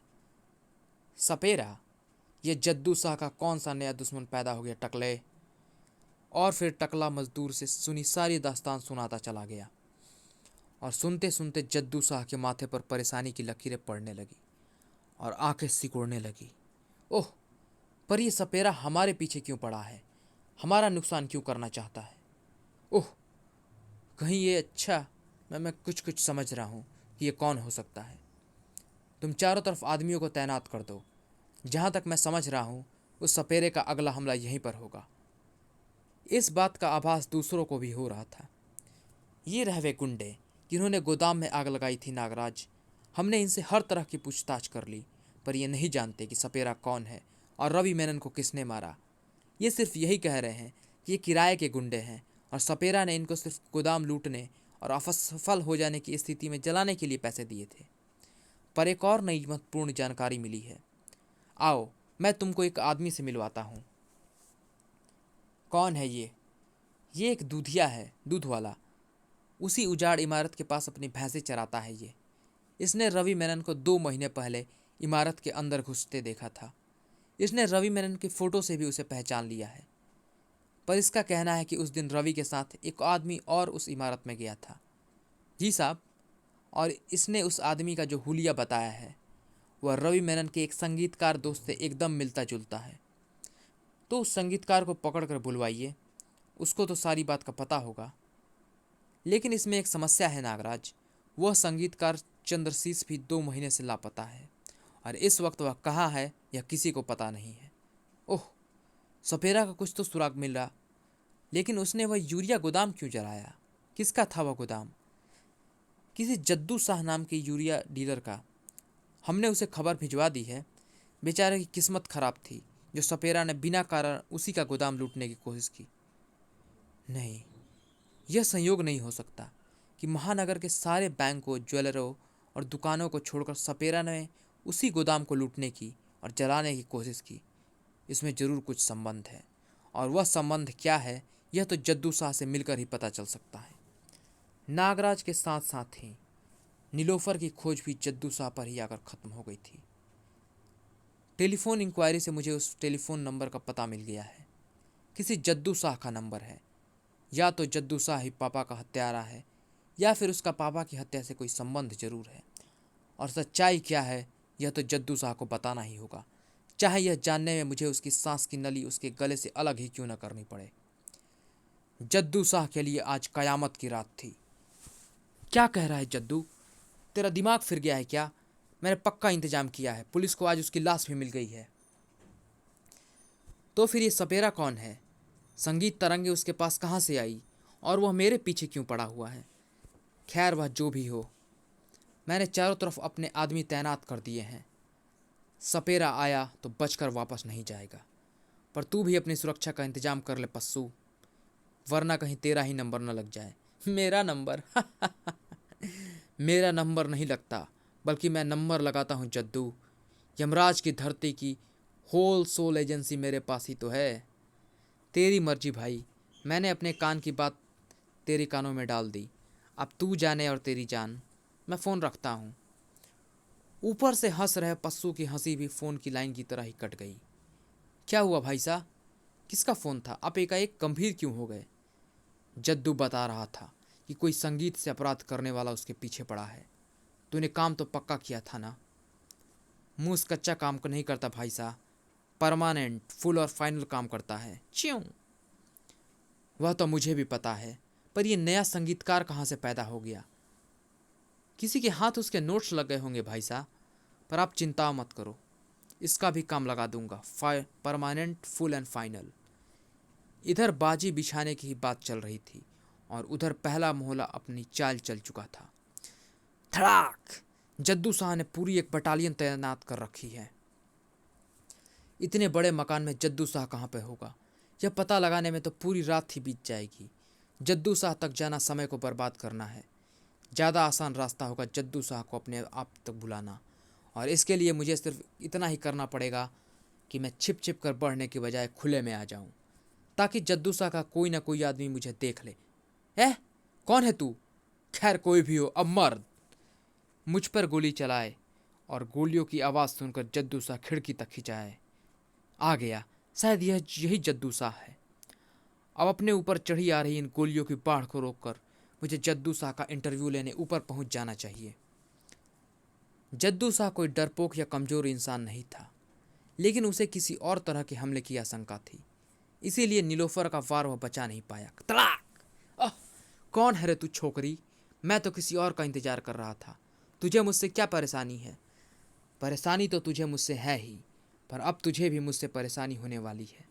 A: सपेरा? ये जद्दू शाह का कौन सा नया दुश्मन पैदा हो गया टकले? और फिर टकला मजदूर से सुनी सारी दास्तान सुनाता चला गया, और सुनते सुनते जद्दू शाह के माथे पर परेशानी की लकीरें पड़ने लगी और आंखें सिकुड़ने लगी। ओह, पर यह सपेरा हमारे पीछे क्यों पड़ा है? हमारा नुकसान क्यों करना चाहता है? ओह, कहीं ये अच्छा, मैं कुछ कुछ समझ रहा हूँ कि ये कौन हो सकता है। तुम चारों तरफ आदमियों को तैनात कर दो। जहाँ तक मैं समझ रहा हूँ उस सपेरे का अगला हमला यहीं पर होगा। इस बात का आभास दूसरों को भी हो रहा था। ये रह वे गुंडे जिन्होंने गोदाम में आग लगाई थी नागराज। हमने इनसे हर तरह की पूछताछ कर ली, पर ये नहीं जानते कि सपेरा कौन है और रवि मेनन को किसने मारा। ये सिर्फ यही कह रहे हैं कि ये किराए के गुंडे हैं और सपेरा ने इनको सिर्फ गोदाम लूटने और असफल हो जाने की स्थिति में जलाने के लिए पैसे दिए थे। पर एक और नई महत्वपूर्ण जानकारी मिली है। आओ, मैं तुमको एक आदमी से मिलवाता हूँ। कौन है ये? ये एक दूधिया है, दूध वाला। उसी उजाड़ इमारत के पास अपनी भैंसें चराता है ये। इसने रवि मेनन को 2 महीने पहले इमारत के अंदर घुसते देखा था। इसने रवि मेनन की फ़ोटो से भी उसे पहचान लिया है। पर इसका कहना है कि उस दिन रवि के साथ एक आदमी और उस इमारत में गया था। जी साहब, और इसने उस आदमी का जो हुलिया बताया है वह रवि मेनन के एक संगीतकार दोस्त से एकदम मिलता जुलता है। तो उस संगीतकार को पकड़ कर बुलवाइए, उसको तो सारी बात का पता होगा। लेकिन इसमें एक समस्या है नागराज। वह संगीतकार चंद्रशीष भी 2 महीने से लापता है, और इस वक्त वह कहाँ है यह किसी को पता नहीं है। ओह, सपेरा का कुछ तो सुराग मिल रहा, लेकिन उसने वह यूरिया गोदाम क्यों जलाया? किसका था वह गोदाम? किसी जद्दू शाह नाम के यूरिया डीलर का। हमने उसे खबर भिजवा दी है। बेचारे की किस्मत खराब थी जो सपेरा ने बिना कारण उसी का गोदाम लूटने की कोशिश की। नहीं, यह संयोग नहीं हो सकता कि महानगर के सारे बैंकों, ज्वेलरों और दुकानों को छोड़कर सपेरा ने उसी गोदाम को लूटने की और जलाने की कोशिश की। इसमें जरूर कुछ संबंध है, और वह संबंध क्या है यह तो जद्दू शाह से मिलकर ही पता चल सकता है। नागराज के साथ साथ ही नीलोफर की खोज भी जद्दू शाह पर ही आकर खत्म हो गई थी। टेलीफोन इंक्वायरी से मुझे उस टेलीफोन नंबर का पता मिल गया है। किसी जद्दू शाह का नंबर है। या तो जद्दू शाह ही पापा का हत्यारा है, या फिर उसका पापा की हत्या से कोई संबंध जरूर है। और सच्चाई क्या है यह तो जद्दू शाह को बताना ही होगा, चाहे यह जानने में मुझे उसकी सांस की नली उसके गले से अलग ही क्यों न करनी पड़े। जद्दू शाह के लिए आज कयामत की रात थी। क्या कह रहा है जद्दू? तेरा दिमाग फिर गया है क्या? मैंने पक्का इंतजाम किया है। पुलिस को आज उसकी लाश भी मिल गई है। तो फिर ये सपेरा कौन है? संगीत तरंगे उसके पास कहाँ से आई, और वह मेरे पीछे क्यों पड़ा हुआ है? खैर, वह जो भी हो, मैंने चारों तरफ अपने आदमी तैनात कर दिए हैं। सपेरा आया तो बचकर वापस नहीं जाएगा। पर तू भी अपनी सुरक्षा का इंतजाम कर ले पस्सू, वरना कहीं तेरा ही नंबर न लग जाए। मेरा नंबर? मेरा नंबर नहीं लगता, बल्कि मैं नंबर लगाता हूँ जद्दू। यमराज की धरती की होल सोल एजेंसी मेरे पास ही तो है। तेरी मर्जी भाई, मैंने अपने कान की बात तेरे कानों में डाल दी। अब तू जाने और तेरी जान। मैं फ़ोन रखता हूँ। ऊपर से हंस रहे पस्सू की हंसी भी फ़ोन की लाइन की तरह ही कट गई। क्या हुआ भाई साहब? किसका फ़ोन था? आप एकाएक गंभीर क्यों हो गए? जद्दू बता रहा था कि कोई संगीत से अपराध करने वाला उसके पीछे पड़ा है। तूने काम तो पक्का किया था ना? मूस कच्चा काम को नहीं करता भाई साहब, परमानेंट, फुल और फाइनल काम करता है। क्यों? वह तो मुझे भी पता है, पर यह नया संगीतकार कहाँ से पैदा हो गया? किसी के हाथ उसके नोट्स लग गए होंगे भाई साहब। पर आप चिंता मत करो, इसका भी काम लगा दूंगा, परमानेंट, फुल एंड फाइनल। इधर बाजी बिछाने की ही बात चल रही थी और उधर पहला मोहल्ला अपनी चाल चल चुका था। धड़ाक! जद्दू शाह ने पूरी एक बटालियन तैनात कर रखी है। इतने बड़े मकान में जद्दू शाह कहाँ पे होगा, यह पता लगाने में तो पूरी रात ही बीत जाएगी। जद्दू शाह तक जाना समय को बर्बाद करना है। ज़्यादा आसान रास्ता होगा जद्दू शाह को अपने आप तक बुलाना, और इसके लिए मुझे सिर्फ इतना ही करना पड़ेगा कि मैं छिप छिप कर बढ़ने की बजाय खुले में आ जाऊं, ताकि जद्दू शाह का कोई ना कोई आदमी मुझे देख ले। कौन है तू? खैर कोई भी हो, अब मर्द। मुझ पर गोली चलाए, और गोलियों की आवाज़ सुनकर जद्दू शाह खिड़की तक खिंचाए। आ गया, शायद यही जद्दू शाह है। अब अपने ऊपर चढ़ी आ रही इन गोलियों की बाढ़ को रोककर मुझे जद्दू शाह का इंटरव्यू लेने ऊपर पहुंच जाना चाहिए। जद्दू शाह कोई डरपोक या कमज़ोर इंसान नहीं था, लेकिन उसे किसी और तरह के हमले की आशंका थी। इसीलिए नीलोफर का वार वह बचा नहीं पाया। तड़ाक! कौन है रे तू छोकरी? मैं तो किसी और का इंतजार कर रहा था। तुझे मुझसे क्या परेशानी है? परेशानी तो तुझे मुझसे है ही, पर अब तुझे भी मुझसे परेशानी होने वाली है।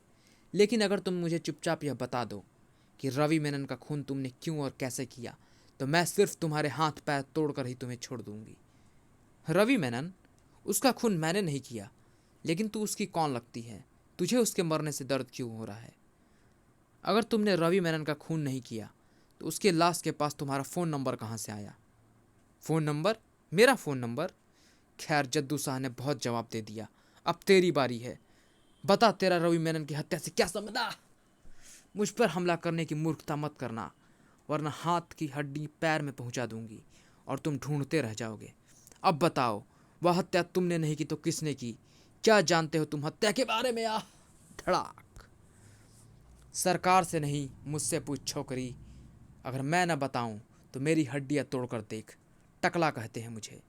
A: लेकिन अगर तुम मुझे चुपचाप यह बता दो कि रवि मेनन का खून तुमने क्यों और कैसे किया, तो मैं सिर्फ तुम्हारे हाथ पैर तोड़कर ही तुम्हें छोड़ दूंगी। रवि मेनन? उसका खून मैंने नहीं किया, लेकिन तू उसकी कौन लगती है? तुझे उसके मरने से दर्द क्यों हो रहा है? अगर तुमने रवि मेनन का खून नहीं किया, तो उसके लाश के पास तुम्हारा फ़ोन नंबर कहाँ से आया? Phone number? मेरा फ़ोन नंबर? खैर, जद्दू शाह ने बहुत जवाब दे दिया। अब तेरी बारी है। बता, तेरा रवि मेनन की हत्या से क्या संबंध? मुझ पर हमला करने की मूर्खता मत करना, वरना हाथ की हड्डी पैर में पहुंचा दूंगी और तुम ढूंढते रह जाओगे। अब बताओ, वह हत्या तुमने नहीं की तो किसने की? क्या जानते हो तुम हत्या के बारे में? धड़ाक! सरकार से नहीं, मुझसे पूछ छोकरी। अगर मैं न बताऊं तो मेरी हड्डियां तोड़कर देख। टकला कहते हैं मुझे।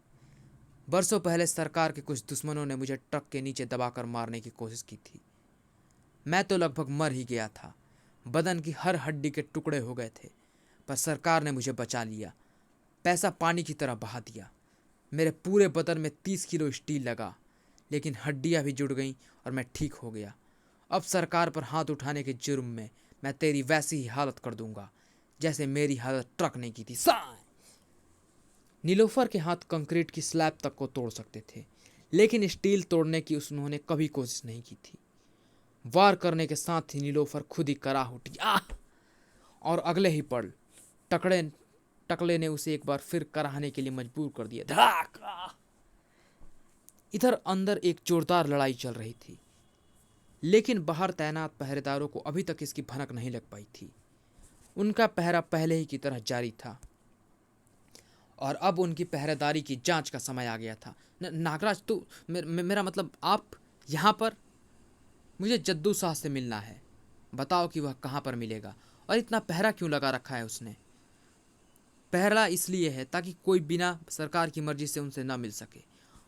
A: बरसों पहले सरकार के कुछ दुश्मनों ने मुझे ट्रक के नीचे दबाकर मारने की कोशिश की थी। मैं तो लगभग मर ही गया था, बदन की हर हड्डी के टुकड़े हो गए थे, पर सरकार ने मुझे बचा लिया। पैसा पानी की तरह बहा दिया। मेरे पूरे बदन में 30 किलो स्टील लगा, लेकिन हड्डियां भी जुड़ गईं और मैं ठीक हो गया। अब सरकार पर हाथ उठाने के जुर्म में मैं तेरी वैसी ही हालत कर दूंगा जैसे मेरी हालत ट्रक ने की थी। नीलोफर के हाथ कंक्रीट की स्लैब तक को तोड़ सकते थे, लेकिन स्टील तोड़ने की उन्होंने कभी कोशिश नहीं की थी। वार करने के साथ ही नीलोफर खुद ही कराह उठी। और अगले ही पल टकले ने उसे एक बार फिर कराहने के लिए मजबूर कर दिया। धड़ाक! इधर अंदर एक जोरदार लड़ाई चल रही थी, लेकिन बाहर तैनात पहरेदारों को अभी तक इसकी भनक नहीं लग पाई थी। उनका पहरा पहले ही की तरह जारी था, और अब उनकी पहरेदारी की जांच का समय आ गया था। नागराज, तू मेरा मतलब आप यहाँ पर? मुझे जद्दू शाह से मिलना है। बताओ कि वह कहाँ पर मिलेगा, और इतना पहरा क्यों लगा रखा है उसने? पहरा इसलिए है ताकि कोई बिना सरकार की मर्जी से उनसे ना मिल सके,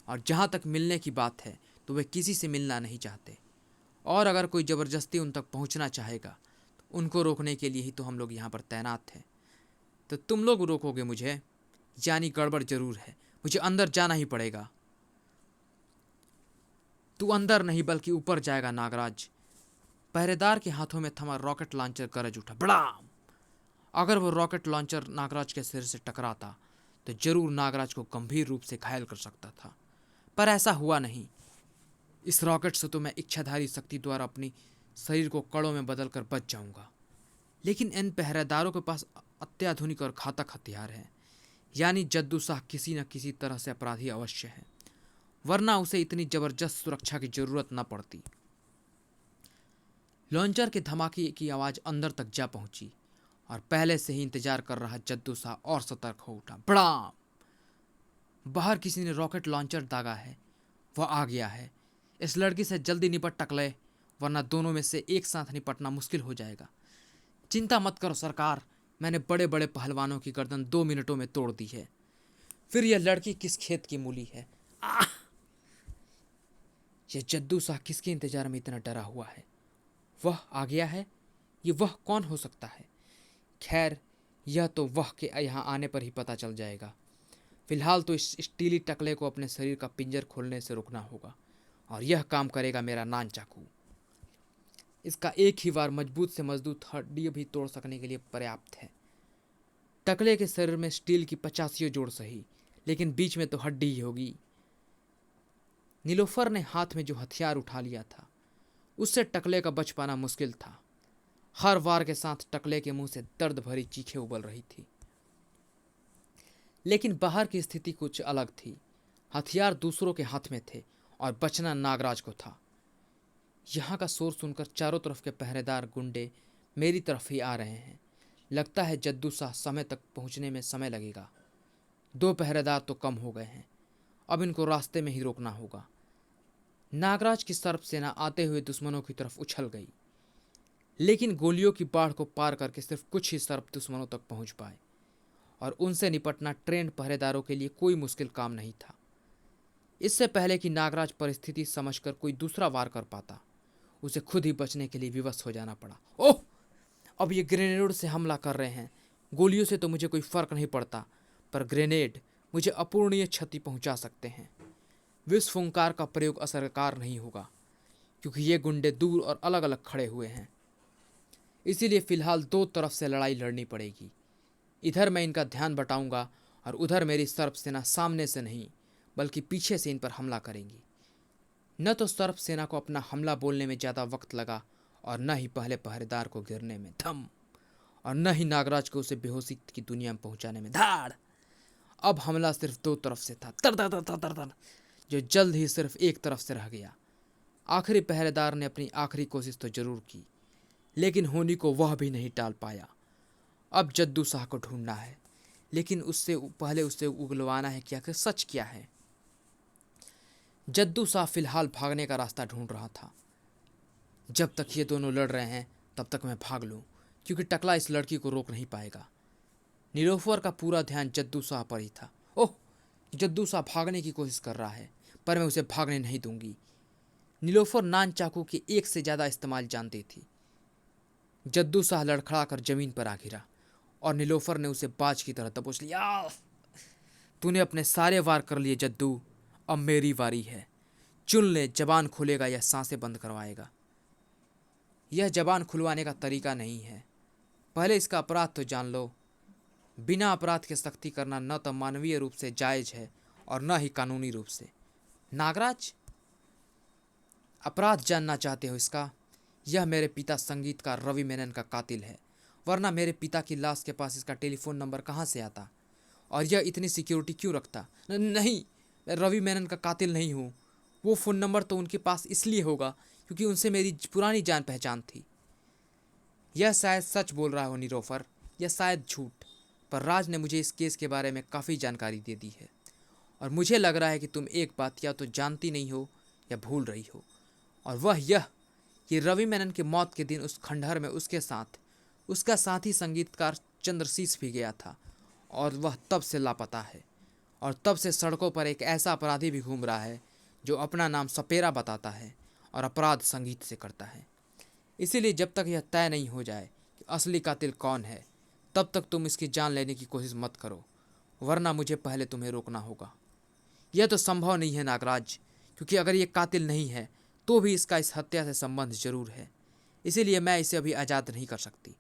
A: और जहाँ तक मिलने की बात है तो वे किसी से मिलना नहीं चाहते, और अगर कोई ज़बरदस्ती उन तक पहुँचना चाहेगा तो उनको रोकने के लिए ही तो हम लोग यहाँ पर तैनात हैं। तो तुम लोग रोकोगे मुझे? यानी गड़बड़ जरूर है, मुझे अंदर जाना ही पड़ेगा। तू अंदर नहीं बल्कि ऊपर जाएगा नागराज। पहरेदार के हाथों में थमा रॉकेट लॉन्चर गरज उठा। बड़ाम! अगर वो रॉकेट लॉन्चर नागराज के सिर से टकराता तो जरूर नागराज को गंभीर रूप से घायल कर सकता था, पर ऐसा हुआ नहीं। इस रॉकेट से तो मैं इच्छाधारी शक्ति द्वारा अपनी शरीर को कड़ों में बदलकर बच जाऊंगा, लेकिन इन पहरेदारों के पास अत्याधुनिक और घातक हथियार हैं। यानी जद्दू शाह किसी न किसी तरह से अपराधी अवश्य है, वरना उसे इतनी जबरदस्त सुरक्षा की जरूरत न पड़ती। लॉन्चर के धमाके की आवाज़ अंदर तक जा पहुंची, और पहले से ही इंतजार कर रहा जद्दू शाह और सतर्क हो उठा। बड़ाम! बाहर किसी ने रॉकेट लॉन्चर दागा है। वह आ गया है। इस लड़की से जल्दी निपट टकले, वरना दोनों में से एक साथ निपटना मुश्किल हो जाएगा। चिंता मत करो सरकार, मैंने बड़े बड़े पहलवानों की गर्दन 2 मिनटों में तोड़ दी है। फिर यह लड़की किस खेत की मूली है? आह! यह जद्दू शाह किसके इंतजार में इतना डरा हुआ है? वह आ गया है। ये वह कौन हो सकता है? खैर, यह तो वह के यहाँ आने पर ही पता चल जाएगा। फिलहाल तो इस स्टीली टकले को अपने शरीर का पिंजर खोलने से रोकना होगा, और यह काम करेगा मेरा नान चाकू। इसका एक ही वार मजबूत से मजबूत हड्डी भी तोड़ सकने के लिए पर्याप्त है। टकले के शरीर में स्टील की 85 जोड़ सही, लेकिन बीच में तो हड्डी ही होगी। नीलोफर ने हाथ में जो हथियार उठा लिया था, उससे टकले का बच पाना मुश्किल था। हर वार के साथ टकले के मुंह से दर्द भरी चीखें उबल रही थी। लेकिन बाहर की स्थिति कुछ अलग थी। हथियार दूसरों के हाथ में थे और बचना नागराज को था। यहाँ का शोर सुनकर चारों तरफ के पहरेदार गुंडे मेरी तरफ ही आ रहे हैं। लगता है जद्दू शाह समय तक पहुँचने में समय लगेगा। 2 पहरेदार तो कम हो गए हैं, अब इनको रास्ते में ही रोकना होगा। नागराज की सर्प सेना आते हुए दुश्मनों की तरफ उछल गई, लेकिन गोलियों की बाढ़ को पार करके सिर्फ कुछ ही सर्प दुश्मनों तक पहुंच पाए, और उनसे निपटना ट्रेंड पहरेदारों के लिए कोई मुश्किल काम नहीं था। इससे पहले कि नागराज परिस्थिति समझकर कोई दूसरा वार कर पाता, उसे खुद ही बचने के लिए विवश हो जाना पड़ा। ओह! अब ये ग्रेनेड से हमला कर रहे हैं। गोलियों से तो मुझे कोई फर्क नहीं पड़ता, पर ग्रेनेड मुझे अपूरणीय क्षति पहुंचा सकते हैं। विस्फोंकार का प्रयोग असरकार नहीं होगा, क्योंकि ये गुंडे दूर और अलग अलग खड़े हुए हैं। इसीलिए फिलहाल 2 तरफ से लड़ाई लड़नी पड़ेगी। इधर मैं इनका ध्यान बटाऊंगा और उधर मेरी सर्प सेना सामने से नहीं बल्कि पीछे से इन पर हमला करेंगी। न तो सर्प सेना को अपना हमला बोलने में ज़्यादा वक्त लगा, और न ही पहले पहरेदार को गिरने में धम, और न ही नागराज को उसे बेहोशी की दुनिया में पहुंचाने में धाड़। अब हमला सिर्फ 2 तरफ से था, तर तर तर तर तर, जो जल्द ही सिर्फ एक तरफ से रह गया। आखिरी पहरेदार ने अपनी आखिरी कोशिश तो जरूर की, लेकिन होनी को वह भी नहीं टाल पाया। अब जद्दू शाह को ढूंढना है, लेकिन उससे पहले उससे उगलवाना है कि आखिर सच क्या है। जद्दू शाह फिलहाल भागने का रास्ता ढूंढ रहा था। जब तक ये दोनों लड़ रहे हैं तब तक मैं भाग लूं, क्योंकि टकला इस लड़की को रोक नहीं पाएगा। नीलोफर का पूरा ध्यान जद्दू शाह पर ही था। ओह! जद्दू शाह भागने की कोशिश कर रहा है, पर मैं उसे भागने नहीं दूंगी। नीलोफर नान चाकू के एक से ज़्यादा इस्तेमाल जानती थी। जद्दू शाह लड़खड़ा कर जमीन पर आ गिरा, और नीलोफर ने उसे बाज की तरह दबोच लिया। तूने अपने सारे वार कर लिए जद्दू, अब मेरी बारी है। चुन ले, जबान खुलेगा या सांसें बंद करवाएगा। यह जबान खुलवाने का तरीका नहीं है, पहले इसका अपराध तो जान लो। बिना अपराध के सख्ती करना न तो मानवीय रूप से जायज़ है और न ही कानूनी रूप से। नागराज, अपराध जानना चाहते हो इसका? यह मेरे पिता संगीतकार रवि मेनन का कातिल है, वरना मेरे पिता की लाश के पास इसका टेलीफोन नंबर कहाँ से आता? और यह इतनी सिक्योरिटी क्यों रखता? नहीं, मैं रवि मेनन का कातिल नहीं हूँ। वो फ़ोन नंबर तो उनके पास इसलिए होगा क्योंकि उनसे मेरी पुरानी जान पहचान थी। यह शायद सच बोल रहा हो नीलोफर, या शायद झूठ, पर राज ने मुझे इस केस के बारे में काफ़ी जानकारी दे दी है, और मुझे लग रहा है कि तुम एक बात या तो जानती नहीं हो या भूल रही हो, और वह यह कि रवि मेनन की मौत के दिन उस खंडहर में उसके साथ उसका साथी संगीतकार चंद्रशीष भी गया था, और वह तब से लापता है। और तब से सड़कों पर एक ऐसा अपराधी भी घूम रहा है जो अपना नाम सपेरा बताता है और अपराध संगीत से करता है। इसीलिए जब तक यह तय नहीं हो जाए कि असली कातिल कौन है, तब तक तुम इसकी जान लेने की कोशिश मत करो, वरना मुझे पहले तुम्हें रोकना होगा। यह तो संभव नहीं है नागराज, क्योंकि अगर ये कातिल नहीं है तो भी इसका इस हत्या से संबंध जरूर है। इसीलिए मैं इसे अभी आज़ाद नहीं कर सकती।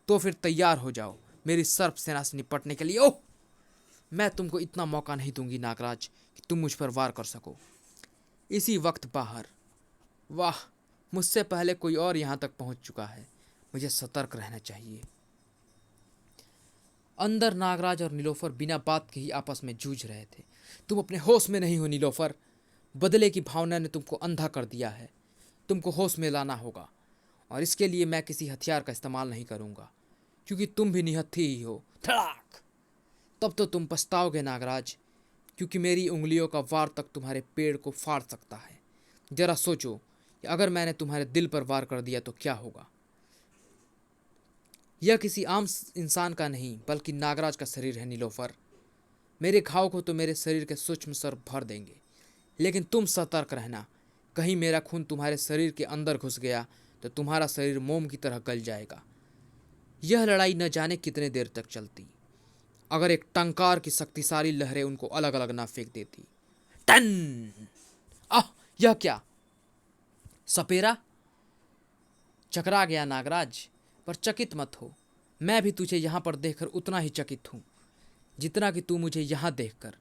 A: तो फिर तैयार हो जाओ मेरी सर्प सेना से निपटने के लिए। ओह! मैं तुमको इतना मौका नहीं दूंगी नागराज कि तुम मुझ पर वार कर सको। इसी वक्त बाहर, वाह, मुझसे पहले कोई और यहाँ तक पहुँच चुका है। मुझे सतर्क रहना चाहिए। अंदर नागराज और नीलोफर बिना बात के ही आपस में जूझ रहे थे। तुम अपने होश में नहीं हो नीलोफर। बदले की भावना ने तुमको अंधा कर दिया है। तुमको होश में लाना होगा, और इसके लिए मैं किसी हथियार का इस्तेमाल नहीं करूँगा, क्योंकि तुम भी निहत्थी ही हो। धड़ाक! तब तो तुम पछताओगे नागराज, क्योंकि मेरी उंगलियों का वार तक तुम्हारे पेड़ को फाड़ सकता है। जरा सोचो कि अगर मैंने तुम्हारे दिल पर वार कर दिया तो क्या होगा। यह किसी आम इंसान का नहीं बल्कि नागराज का शरीर है नीलोफर। मेरे घाव को तो मेरे शरीर के सूक्ष्म स्वर भर देंगे, लेकिन तुम सतर्क रहना। कहीं मेरा खून तुम्हारे शरीर के अंदर घुस गया तो तुम्हारा शरीर मोम की तरह गल जाएगा। यह लड़ाई न जाने कितने देर तक चलती, अगर एक टंकार की शक्तिशाली लहरें उनको अलग अलग ना फेंक देती। टन! आह, यह क्या? सपेरा! चकरा गया नागराज, पर चकित मत हो। मैं भी तुझे यहाँ पर देखकर उतना ही चकित हूँ जितना कि तू मुझे यहाँ देखकर।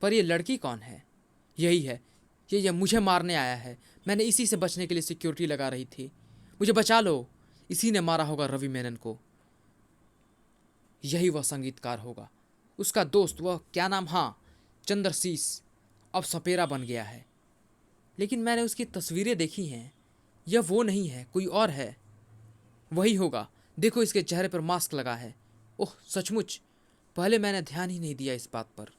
A: पर ये लड़की कौन है? यही है, ये मुझे मारने आया है। मैंने इसी से बचने के लिए सिक्योरिटी लगा रही थी। मुझे बचा लो। इसी ने मारा होगा रवि मेनन को। यही वह संगीतकार होगा, उसका दोस्त, वह क्या नाम, हाँ, चंद्रशीष अब सपेरा बन गया है। लेकिन मैंने उसकी तस्वीरें देखी हैं। यह वो नहीं है, कोई और है। वही होगा, देखो इसके चेहरे पर मास्क लगा है। ओह सचमुच, पहले मैंने ध्यान ही नहीं दिया इस बात पर।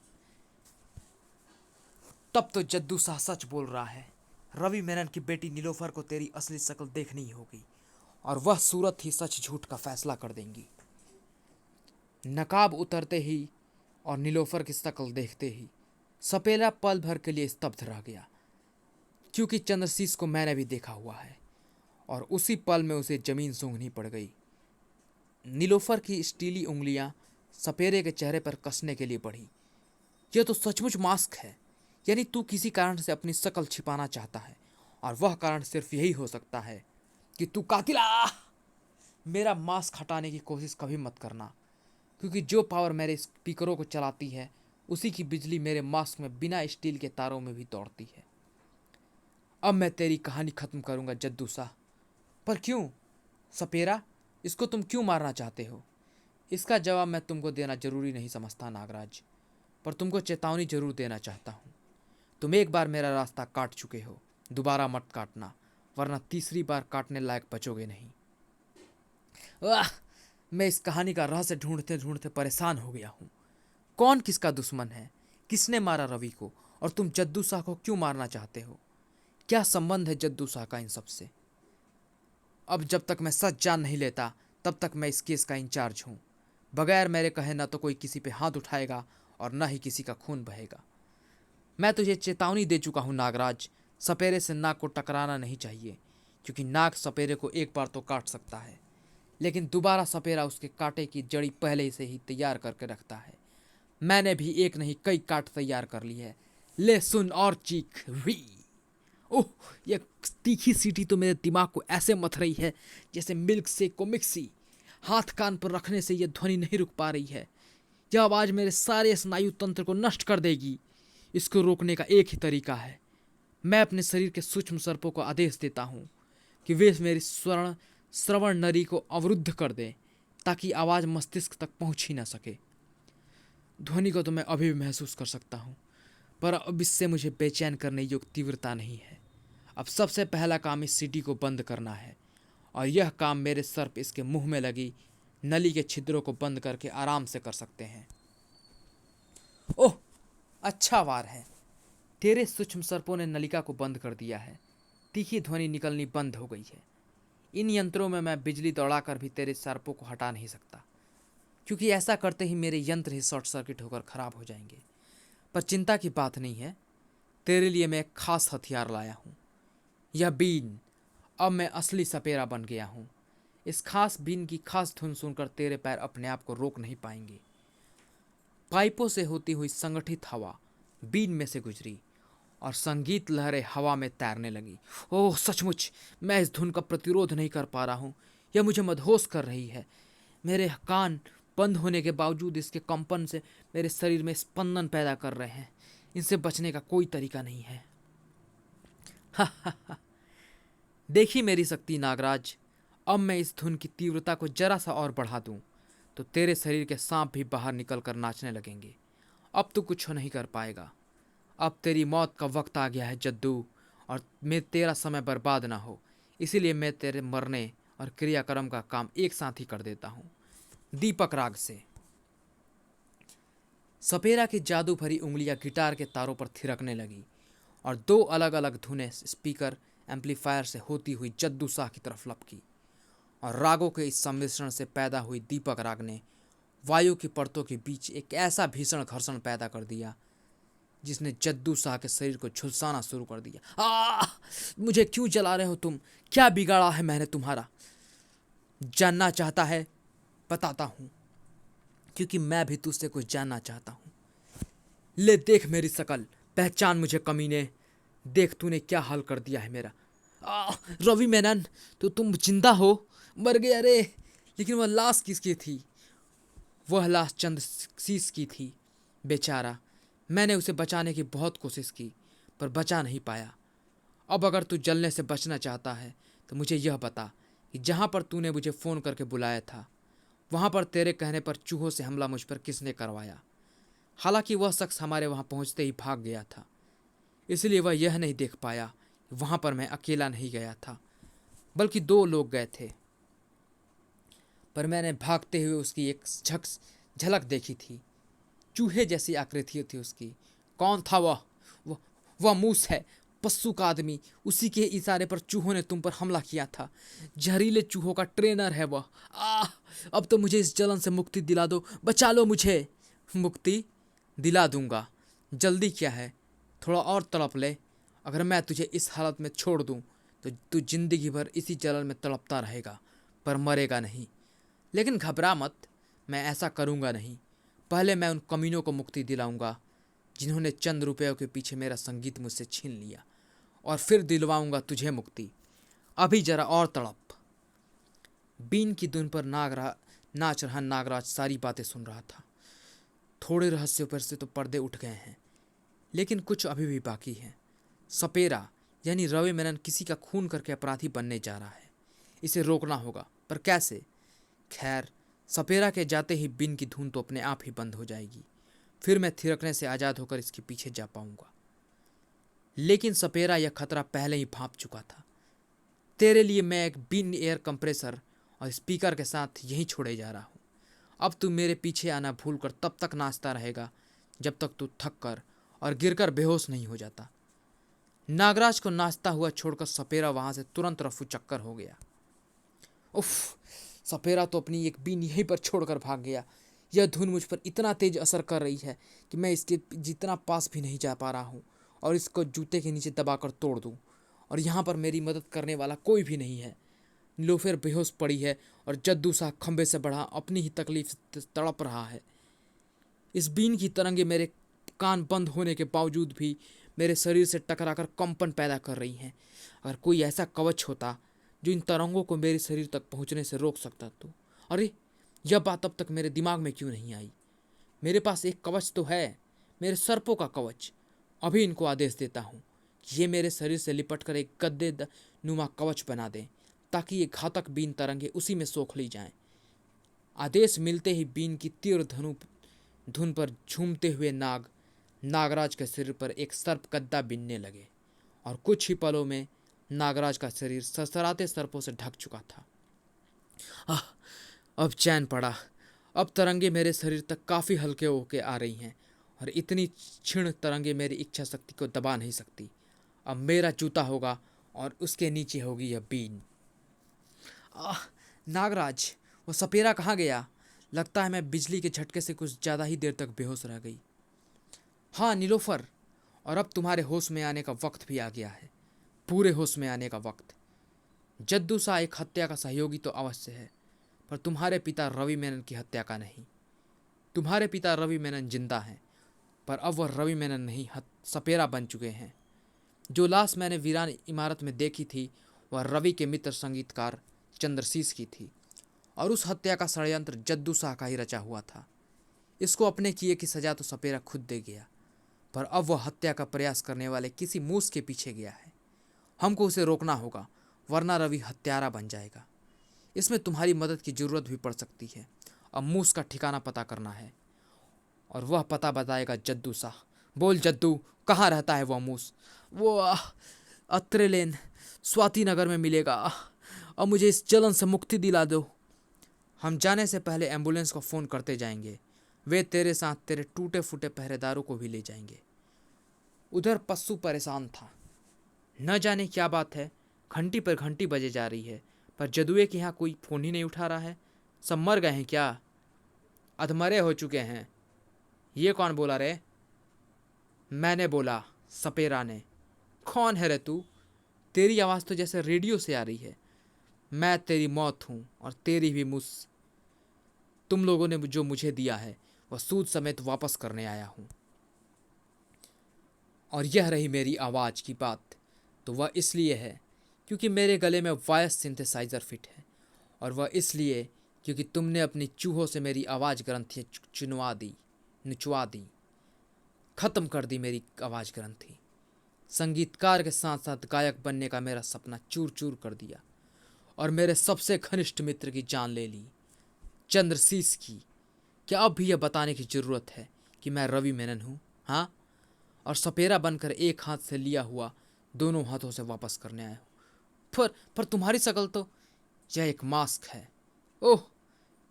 A: तब तो जद्दू शाह सच बोल रहा है। रवि मेनन की बेटी नीलोफर को तेरी असली शक्ल देखनी ही होगी, और वह सूरत ही सच झूठ का फैसला कर देंगी। नकाब उतरते ही और नीलोफर की शक्ल देखते ही सपेरा पल भर के लिए स्तब्ध रह गया, क्योंकि चंद्रशीष को मैंने भी देखा हुआ है, और उसी पल में उसे जमीन सूंघनी पड़ गई। नीलोफर की स्टीली उंगलियां सपेरे के चेहरे पर कसने के लिए बढ़ी। यह तो सचमुच मास्क है, यानी तू किसी कारण से अपनी शक्ल छिपाना चाहता है, और वह कारण सिर्फ यही हो सकता है कि तू कातिला। मेरा मास्क हटाने की कोशिश कभी मत करना, क्योंकि जो पावर मेरे स्पीकरों को चलाती है उसी की बिजली मेरे मास्क में बिना स्टील के तारों में भी दौड़ती है। अब मैं तेरी कहानी खत्म करूंगा जद्दू शाह। पर क्यों सपेरा, इसको तुम क्यों मारना चाहते हो? इसका जवाब मैं तुमको देना जरूरी नहीं समझता नागराज, पर तुमको चेतावनी जरूर देना चाहता हूँ। तुम एक बार मेरा रास्ता काट चुके हो, दोबारा मत काटना, वरना तीसरी बार काटने लायक बचोगे नहीं। वाह, मैं इस कहानी का रहस्य ढूंढते ढूंढते परेशान हो गया हूँ। कौन किसका दुश्मन है? किसने मारा रवि को? और तुम जद्दू शाह को क्यों मारना चाहते हो? क्या संबंध है जद्दू शाह का इन सब से? अब जब तक मैं सच जान नहीं लेता तब तक मैं इस केस का इंचार्ज हूँ। बगैर मेरे कहे ना तो कोई किसी पे हाथ उठाएगा और ना ही किसी का खून बहेगा। मैं तुझे चेतावनी दे चुका हूँ नागराज, सपेरे से नाक को टकराना नहीं चाहिए, क्योंकि नाक सपेरे को एक बार तो काट सकता है, लेकिन दोबारा सपेरा उसके कांटे की जड़ी पहले से ही तैयार करके रखता है। मैंने भी एक नहीं कई काट तैयार कर ली है। ले सुन और चीख वी। ओह, यह तीखी सीटी तो मेरे दिमाग को ऐसे मथ रही है जैसे मिल्क शेक को मिक्सी। हाथ कान पर रखने से यह ध्वनि नहीं रुक पा रही है। यह आवाज़ मेरे सारे स्नायु तंत्र को नष्ट कर देगी। इसको रोकने का एक ही तरीका है। मैं अपने शरीर के सूक्ष्म सर्पों को आदेश देता हूँ कि वे मेरी श्रवण नरी को अवरुद्ध कर दें, ताकि आवाज़ मस्तिष्क तक पहुँच ही ना सके। ध्वनि को तो मैं अभी भी महसूस कर सकता हूँ, पर अब इससे मुझे बेचैन करने योग्य तीव्रता नहीं है। अब सबसे पहला काम इस सीटी को बंद करना है, और यह काम मेरे सर्प इसके मुंह में लगी नली के छिद्रों को बंद करके आराम से कर सकते हैं। ओह, अच्छा वार है, तेरे सूक्ष्म सर्पों ने नलिका को बंद कर दिया है। तीखी ध्वनि निकलनी बंद हो गई है। इन यंत्रों में मैं बिजली दौड़ाकर भी तेरे सर्पों को हटा नहीं सकता, क्योंकि ऐसा करते ही मेरे यंत्र ही शॉर्ट सर्किट होकर खराब हो जाएंगे। पर चिंता की बात नहीं है, तेरे लिए मैं एक खास हथियार लाया हूँ, यह बीन। अब मैं असली सपेरा बन गया हूँ। इस खास बीन की खास धुन सुनकर तेरे पैर अपने आप को रोक नहीं पाएंगे। पाइपों से होती हुई संगठित हवा बीन में से गुजरी और संगीत लहरें हवा में तैरने लगी। ओह सचमुच, मैं इस धुन का प्रतिरोध नहीं कर पा रहा हूँ। यह मुझे मदहोश कर रही है। मेरे कान बंद होने के बावजूद इसके कंपन से मेरे शरीर में स्पंदन पैदा कर रहे हैं। इनसे बचने का कोई तरीका नहीं है। देखी मेरी शक्ति नागराज। अब मैं इस धुन की तीव्रता को जरा सा और बढ़ा दूं तो तेरे शरीर के सांप भी बाहर निकल कर नाचने लगेंगे। अब तो कुछ नहीं कर पाएगा। अब तेरी मौत का वक्त आ गया है जद्दू, और मैं तेरा समय बर्बाद ना हो, इसीलिए मैं तेरे मरने और क्रियाक्रम का काम एक साथ ही कर देता हूँ। दीपक राग से। सपेरा की जादू भरी उंगलियां गिटार के तारों पर थिरकने लगी, और दो अलग अलग धुनें स्पीकर एम्पलीफायर से होती हुई जद्दू शाह की तरफ लपकी, और रागों के इस सम्मिश्रण से पैदा हुई दीपक राग ने वायु की परतों के बीच एक ऐसा भीषण घर्षण पैदा कर दिया जिसने जद्दू शाह के शरीर को झुलसाना शुरू कर दिया। मुझे क्यों जला रहे हो तुम? क्या बिगाड़ा है मैंने तुम्हारा? जानना चाहता है? बताता हूँ, क्योंकि मैं भी तुझसे कुछ जानना चाहता हूँ। ले देख मेरी शकल, पहचान मुझे कमीने। देख तूने क्या हाल कर दिया है मेरा। रवि मेनन, तो तुम जिंदा हो? मर गया रे। लेकिन वह लाश किसकी थी? वह लाश चंद्रशीष की थी। बेचारा, मैंने उसे बचाने की बहुत कोशिश की पर बचा नहीं पाया। अब अगर तू जलने से बचना चाहता है तो मुझे यह बता कि जहाँ पर तूने मुझे फ़ोन करके बुलाया था वहाँ पर तेरे कहने पर चूहों से हमला मुझ पर किसने करवाया? हालांकि वह शख्स हमारे वहाँ पहुँचते ही भाग गया था, इसलिए वह यह नहीं देख पाया कि वहाँ पर मैं अकेला नहीं गया था, बल्कि 2 लोग गए थे। पर मैंने भागते हुए उसकी एक झलक देखी थी। चूहे जैसी आकृति थी उसकी। कौन था वह मूस है, पशु का आदमी। उसी के इशारे पर चूहों ने तुम पर हमला किया था। जहरीले चूहों का ट्रेनर है वह। अब तो मुझे इस जलन से मुक्ति दिला दो, बचा लो मुझे। मुक्ति दिला दूंगा, जल्दी क्या है, थोड़ा और तड़प ले। अगर मैं तुझे इस हालत में छोड़ दूं तो तू जिंदगी भर इसी जलन में तड़पता रहेगा, पर मरेगा नहीं। लेकिन घबरा मत, मैं ऐसा करूंगा नहीं। पहले मैं उन कमीनों को मुक्ति दिलाऊंगा जिन्होंने चंद रुपयों के पीछे मेरा संगीत मुझसे छीन लिया, और फिर दिलवाऊंगा तुझे मुक्ति। अभी जरा और तड़प। बीन की धुन पर नाच रहा नागराज सारी बातें सुन रहा था। थोड़े रहस्यों पर से तो पर्दे उठ गए हैं, लेकिन कुछ अभी भी बाकी हैं। सपेरा यानी रवि मेनन किसी का खून करके अपराधी बनने जा रहा है। इसे रोकना होगा, पर कैसे? खैर, सपेरा के जाते ही बिन की धुन तो अपने आप ही बंद हो जाएगी। फिर मैं थिरकने से आज़ाद होकर इसके पीछे जा पाऊंगा। लेकिन सपेरा यह खतरा पहले ही भांप चुका था। तेरे लिए मैं एक बिन एयर कंप्रेसर और स्पीकर के साथ यहीं छोड़े जा रहा हूँ। अब तू मेरे पीछे आना भूलकर तब तक नाचता रहेगा जब तक तू थक कर और गिरकर बेहोश नहीं हो जाता। नागराज को नाचता हुआ छोड़कर सपेरा वहां से तुरंत रफू चक्कर हो गया। उफ, सपेरा तो अपनी एक बीन यहीं पर छोड़कर भाग गया। यह धुन मुझ पर इतना तेज असर कर रही है कि मैं इसके जितना पास भी नहीं जा पा रहा हूँ और इसको जूते के नीचे दबाकर तोड़ दूँ। और यहाँ पर मेरी मदद करने वाला कोई भी नहीं है। नीलोफर बेहोश पड़ी है और जद्दू शाह खंबे से बढ़ा अपनी ही तकलीफ से तड़प रहा है। इस बीन की तरंगे मेरे कान बंद होने के बावजूद भी मेरे शरीर से टकराकर कंपन पैदा कर रही हैं। अगर कोई ऐसा कवच होता जो इन तरंगों को मेरे शरीर तक पहुंचने से रोक सकता तो। अरे, यह बात अब तक मेरे दिमाग में क्यों नहीं आई? मेरे पास एक कवच तो है, मेरे सर्पों का कवच। अभी इनको आदेश देता हूँ कि ये मेरे शरीर से लिपटकर एक गद्दे नुमा कवच बना दें, ताकि ये घातक बीन तरंगे उसी में सोख ली जाएं। आदेश मिलते ही बीन की तीव्र धुन पर झूमते हुए नागराज के शरीर पर एक सर्प गद्दा बिनने लगे, और कुछ ही पलों में नागराज का शरीर सरसराते सर्पों से ढक चुका था। अब चैन पड़ा। अब तरंगे मेरे शरीर तक काफ़ी हल्के होके आ रही हैं, और इतनी क्षीण तरंगे मेरी इच्छा शक्ति को दबा नहीं सकती। अब मेरा जूता होगा और उसके नीचे होगी यह बीन। नागराज, वो सपेरा कहाँ गया? लगता है मैं बिजली के झटके से कुछ ज़्यादा ही देर तक बेहोश रह गई। हाँ नीलोफर, और अब तुम्हारे होश में आने का वक्त भी आ गया है, पूरे होश में आने का वक्त। जद्दू शाह एक हत्या का सहयोगी तो अवश्य है, पर तुम्हारे पिता रवि मेनन की हत्या का नहीं। तुम्हारे पिता रवि मेनन जिंदा हैं, पर अब वह रवि मेनन नहीं सपेरा बन चुके हैं। जो लाश मैंने वीरान इमारत में देखी थी वह रवि के मित्र संगीतकार चंद्रशीष की थी, और उस हत्या का षड्यंत्र जद्दू शाह का ही रचा हुआ था। इसको अपने किए की सजा तो सपेरा खुद दे गया, पर अब वह हत्या का प्रयास करने वाले किसी मूस के पीछे गया है। हमको उसे रोकना होगा, वरना रवि हत्यारा बन जाएगा। इसमें तुम्हारी मदद की जरूरत भी पड़ सकती है। अब मूस का ठिकाना पता करना है, और वह पता बताएगा जद्दू शाह। बोल जद्दू, कहाँ रहता है वह मूस? वो अत्रेलेन स्वाति नगर में मिलेगा। अब मुझे इस जलन से मुक्ति दिला दो। हम जाने से पहले एम्बुलेंस को फ़ोन करते जाएंगे। वे तेरे साथ तेरे टूटे फूटे पहरेदारों को भी ले जाएंगे। उधर पस्सू परेशान था। न जाने क्या बात है, घंटी पर घंटी बजे जा रही है, पर जदुए के यहाँ कोई फ़ोन ही नहीं उठा रहा है। सब मर गए हैं क्या? अधमरे हो चुके हैं। ये कौन बोला रे? मैंने बोला, सपेरा ने। कौन है रे तू? तेरी आवाज़ तो जैसे रेडियो से आ रही है। मैं तेरी मौत हूँ और तेरी भी तुम लोगों ने जो मुझे दिया है वह सूद समेत वापस करने आया हूँ। और यह रही मेरी आवाज़ की बात, तो वह इसलिए है क्योंकि मेरे गले में वॉइस सिंथेसाइज़र फिट है, और वह इसलिए क्योंकि तुमने अपनी चूहों से मेरी आवाज़ ग्रंथियाँ निचवा दी, ख़त्म कर दी मेरी आवाज़ ग्रंथि। संगीतकार के साथ साथ गायक बनने का मेरा सपना चूर चूर कर दिया, और मेरे सबसे घनिष्ठ मित्र की जान ले ली, चंद्रशीष की। क्या अब भी यह बताने की ज़रूरत है कि मैं रवि मेनन हूँ? हाँ, और सपेरा बनकर एक हाथ से लिया हुआ दोनों हाथों से वापस करने आया हूँ। पर तुम्हारी शकल तो, यह एक मास्क है। ओह,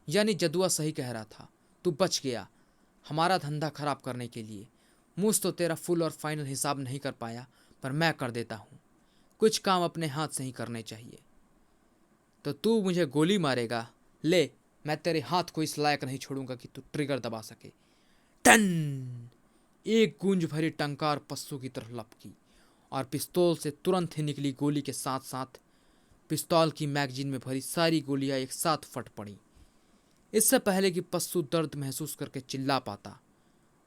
A: यानी जदुआ सही कह रहा था। तू बच गया हमारा धंधा खराब करने के लिए। मुझ तो तेरा फुल और फाइनल हिसाब नहीं कर पाया, पर मैं कर देता हूँ। कुछ काम अपने हाथ से ही करने चाहिए। तो तू मुझे गोली मारेगा? ले, मैं तेरे हाथ को इस लायक नहीं छोड़ूंगा कि तू ट्रिगर दबा सके। टन! एक गूंज भरी टंकार पस्सू की तरफ लपकी, और पिस्तौल से तुरंत ही निकली गोली के साथ साथ पिस्तौल की मैगजीन में भरी सारी गोलियां एक साथ फट पड़ी। इससे पहले कि पस्सू दर्द महसूस करके चिल्ला पाता,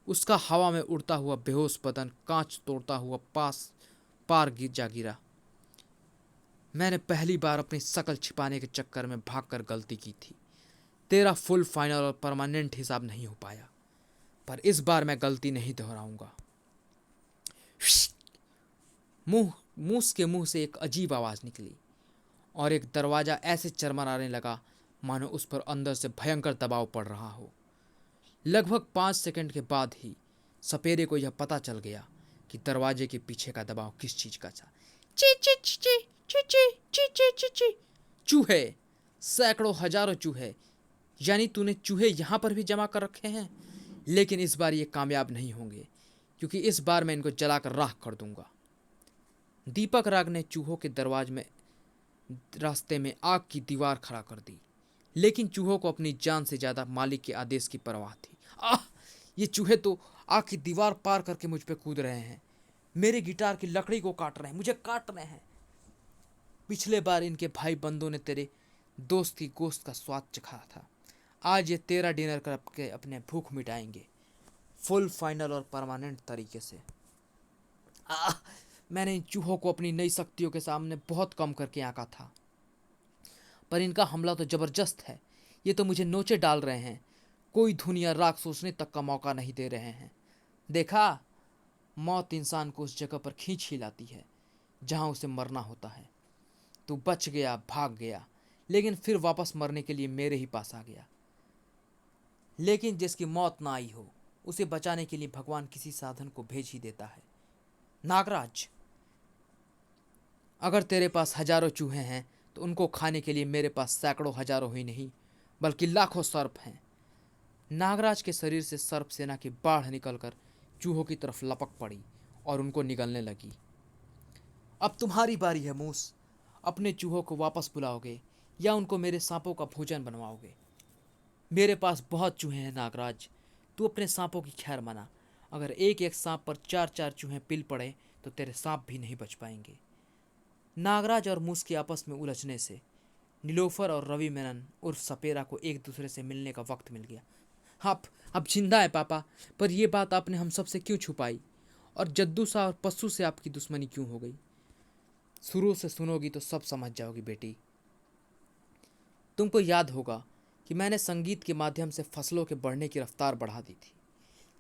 A: उसका हवा में उड़ता हुआ बेहोश बदन कांच तोड़ता हुआ पार गिरा। मैंने पहली बार अपनी शकल छिपाने के चक्कर में भागकर गलती की थी। तेरा फुल फाइनल और परमानेंट हिसाब नहीं हो पाया, पर इस बार मैं गलती नहीं दोहराऊंगा। मूस के मुंह से एक अजीब आवाज़ निकली, और एक दरवाज़ा ऐसे चरमराने लगा मानो उस पर अंदर से भयंकर दबाव पड़ रहा हो। लगभग 5 सेकंड के बाद ही सपेरे को यह पता चल गया कि दरवाजे के पीछे का दबाव किस चीज़ का था। ची ची ची ची ची ची ची ची ची ची। चूहे, सैकड़ों हजारों चूहे। यानी तूने चूहे यहाँ पर भी जमा कर रखे हैं। लेकिन इस बार ये कामयाब नहीं होंगे, क्योंकि इस बार मैं इनको जलाकर राख कर दूंगा। दीपक राग ने चूहों के दरवाजे में रास्ते में आग की दीवार खड़ा कर दी, लेकिन चूहों को अपनी जान से ज्यादा मालिक के आदेश की परवाह थी। आह! ये चूहे तो आग की दीवार पार करके मुझ पे कूद रहे हैं। मेरे गिटार की लकड़ी को काट रहे हैं, मुझे काट रहे हैं। पिछले बार इनके भाई बंदों ने तेरे दोस्त की गोश्त का स्वाद चखा था। आज ये तेरा डिनर करके अपने भूख मिटाएंगे, फुल फाइनल और परमानेंट तरीके से। मैंने इन चूहों को अपनी नई शक्तियों के सामने बहुत कम करके आंका था, पर इनका हमला तो जबरदस्त है। ये तो मुझे नोचे डाल रहे हैं, कोई धुन या राग सोचने तक का मौका नहीं दे रहे हैं। देखा, मौत इंसान को उस जगह पर खींच ही लाती है जहां उसे मरना होता है। तू बच गया, भाग गया, लेकिन फिर वापस मरने के लिए मेरे ही पास आ गया। लेकिन जिसकी मौत ना आई हो, उसे बचाने के लिए भगवान किसी साधन को भेज ही देता है। नागराज, अगर तेरे पास हजारों चूहे हैं तो उनको खाने के लिए मेरे पास सैकड़ों हजारों ही नहीं बल्कि लाखों सर्प हैं। नागराज के शरीर से सर्प सेना की बाढ़ निकलकर चूहों की तरफ लपक पड़ी और उनको निगलने लगी। अब तुम्हारी बारी है मूस। अपने चूहों को वापस बुलाओगे या उनको मेरे सांपों का भोजन बनवाओगे? मेरे पास बहुत चूहे हैं नागराज, तू अपने सांपों की खैर मना। अगर एक एक सांप पर 4-4 चूहे पिल पड़े तो तेरे सांप भी नहीं बच पाएंगे। नागराज और मूस के आपस में उलझने से नीलोफर और रवि मेनन उर्फ सपेरा को एक दूसरे से मिलने का वक्त मिल गया। आप अब जिंदा है पापा, पर यह बात आपने हम सबसे क्यों छुपाई? और जद्दू सा और पस्सू से आपकी दुश्मनी क्यों हो गई? शुरू से सुनोगी तो सब समझ जाओगी बेटी। तुमको याद होगा कि मैंने संगीत के माध्यम से फसलों के बढ़ने की रफ्तार बढ़ा दी थी,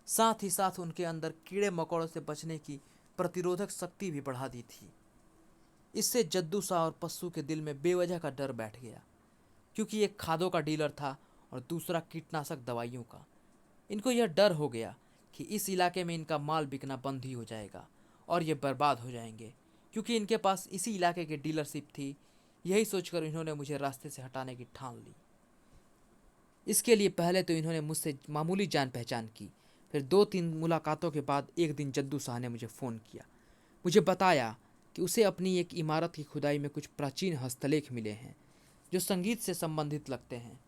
A: साथ ही साथ उनके अंदर कीड़े मकोड़ों से बचने की प्रतिरोधक शक्ति भी बढ़ा दी थी। इससे जद्दू सा और पस्सू के दिल में बेवजह का डर बैठ गया, क्योंकि एक खादों का डीलर था और दूसरा कीटनाशक दवाइयों का। इनको यह डर हो गया कि इस इलाके में इनका माल बिकना बंद ही हो जाएगा और ये बर्बाद हो जाएंगे, क्योंकि इनके पास इसी इलाके की डीलरशिप थी। यही सोचकर इन्होंने मुझे रास्ते से हटाने की ठान ली। इसके लिए पहले तो इन्होंने मुझसे मामूली जान पहचान की, फिर 2-3 मुलाकातों के बाद एक दिन जद्दू शाह ने मुझे फ़ोन किया। मुझे बताया कि उसे अपनी एक इमारत की खुदाई में कुछ प्राचीन हस्तलेख मिले हैं, जो संगीत से संबंधित लगते हैं।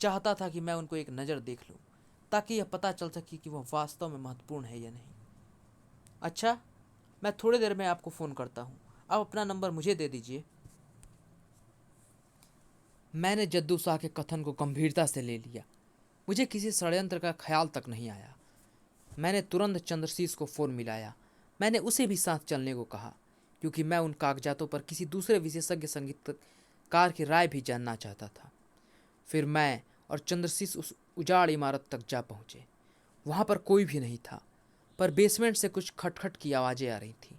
A: चाहता था कि मैं उनको एक नज़र देख लूं, ताकि यह पता चल सके कि वह वास्तव में महत्वपूर्ण है या नहीं। अच्छा, मैं थोड़ी देर में आपको फ़ोन करता हूँ, आप अपना नंबर मुझे दे दीजिए। मैंने जद्दू शाह के कथन को गंभीरता से ले लिया। मुझे किसी षड्यंत्र का ख्याल तक नहीं आया। मैंने तुरंत चंद्रशीष को फ़ोन मिलाया। मैंने उसे भी साथ चलने को कहा, क्योंकि मैं उन कागजातों पर किसी दूसरे विशेषज्ञ संगीतकार की राय भी जानना चाहता था। फिर मैं और चंद्रशीष उस उजाड़ इमारत तक जा पहुँचे। वहाँ पर कोई भी नहीं था, पर बेसमेंट से कुछ खटखट की आवाज़ें आ रही थीं।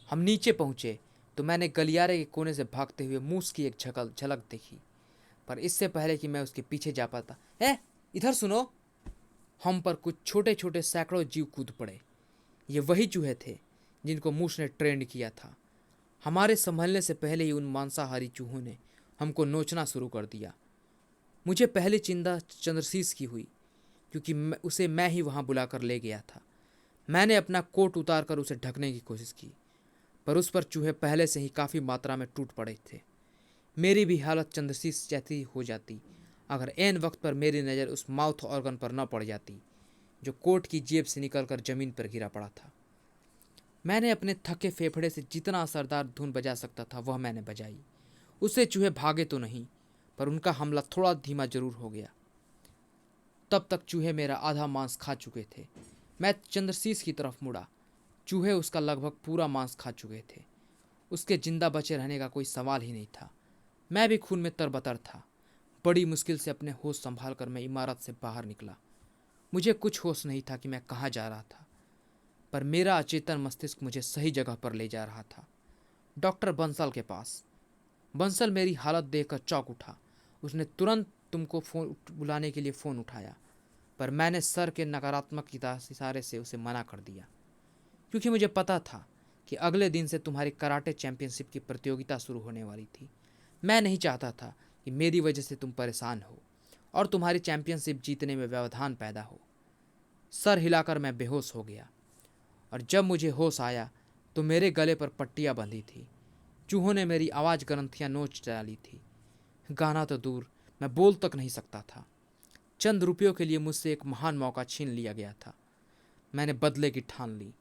A: हम नीचे पहुँचे तो मैंने गलियारे के कोने से भागते हुए मूस की एक झलक देखी, पर इससे पहले कि मैं उसके पीछे जा पाता, इधर सुनो! हम पर कुछ छोटे छोटे सैकड़ों जीव कूद पड़े। ये वही चूहे थे जिनको मूस ने ट्रेंड किया था। हमारे संभलने से पहले ही उन मांसाहारी चूहों ने हमको नोचना शुरू कर दिया। मुझे पहली चिंता चंद्रशीष की हुई, क्योंकि उसे मैं ही वहाँ बुलाकर ले गया था। मैंने अपना कोट उतार कर उसे ढकने की कोशिश की, पर उस पर चूहे पहले से ही काफ़ी मात्रा में टूट पड़े थे। मेरी भी हालत चंद्रशीष जैसी हो जाती अगर एन वक्त पर मेरी नज़र उस माउथ ऑर्गन पर न पड़ जाती जो कोट की जेब से निकलकर ज़मीन पर गिरा पड़ा था। मैंने अपने थके फेफड़े से जितना असरदार धुन बजा सकता था वह मैंने बजाई। उससे चूहे भागे तो नहीं, पर उनका हमला थोड़ा धीमा जरूर हो गया। तब तक चूहे मेरा आधा मांस खा चुके थे। मैं चंद्रशीष की तरफ मुड़ा। चूहे उसका लगभग पूरा मांस खा चुके थे। उसके जिंदा बचे रहने का कोई सवाल ही नहीं था। मैं भी खून में तरबतर था। बड़ी मुश्किल से अपने होश संभाल कर मैं इमारत से बाहर निकला। मुझे कुछ होश नहीं था कि मैं कहाँ जा रहा था, पर मेरा अचेतन मस्तिष्क मुझे सही जगह पर ले जा रहा था, डॉक्टर बंसल के पास। बंसल मेरी हालत देखकर चौंक उठा। उसने तुरंत तुमको फ़ोन बुलाने के लिए फ़ोन उठाया, पर मैंने सर के नकारात्मक इशारे से उसे मना कर दिया, क्योंकि मुझे पता था कि अगले दिन से तुम्हारी कराटे चैंपियनशिप की प्रतियोगिता शुरू होने वाली थी। मैं नहीं चाहता था कि मेरी वजह से तुम परेशान हो और तुम्हारी चैंपियनशिप जीतने में व्यवधान पैदा हो। सर हिलाकर मैं बेहोश हो गया, और जब मुझे होश आया तो मेरे गले पर पट्टियाँ बंधी थी। चूहों ने मेरी आवाज़ ग्रंथियाँ नोच डाली थी। गाना तो दूर, मैं बोल तक नहीं सकता था। चंद रुपयों के लिए मुझसे एक महान मौका छीन लिया गया था। मैंने बदले की ठान ली।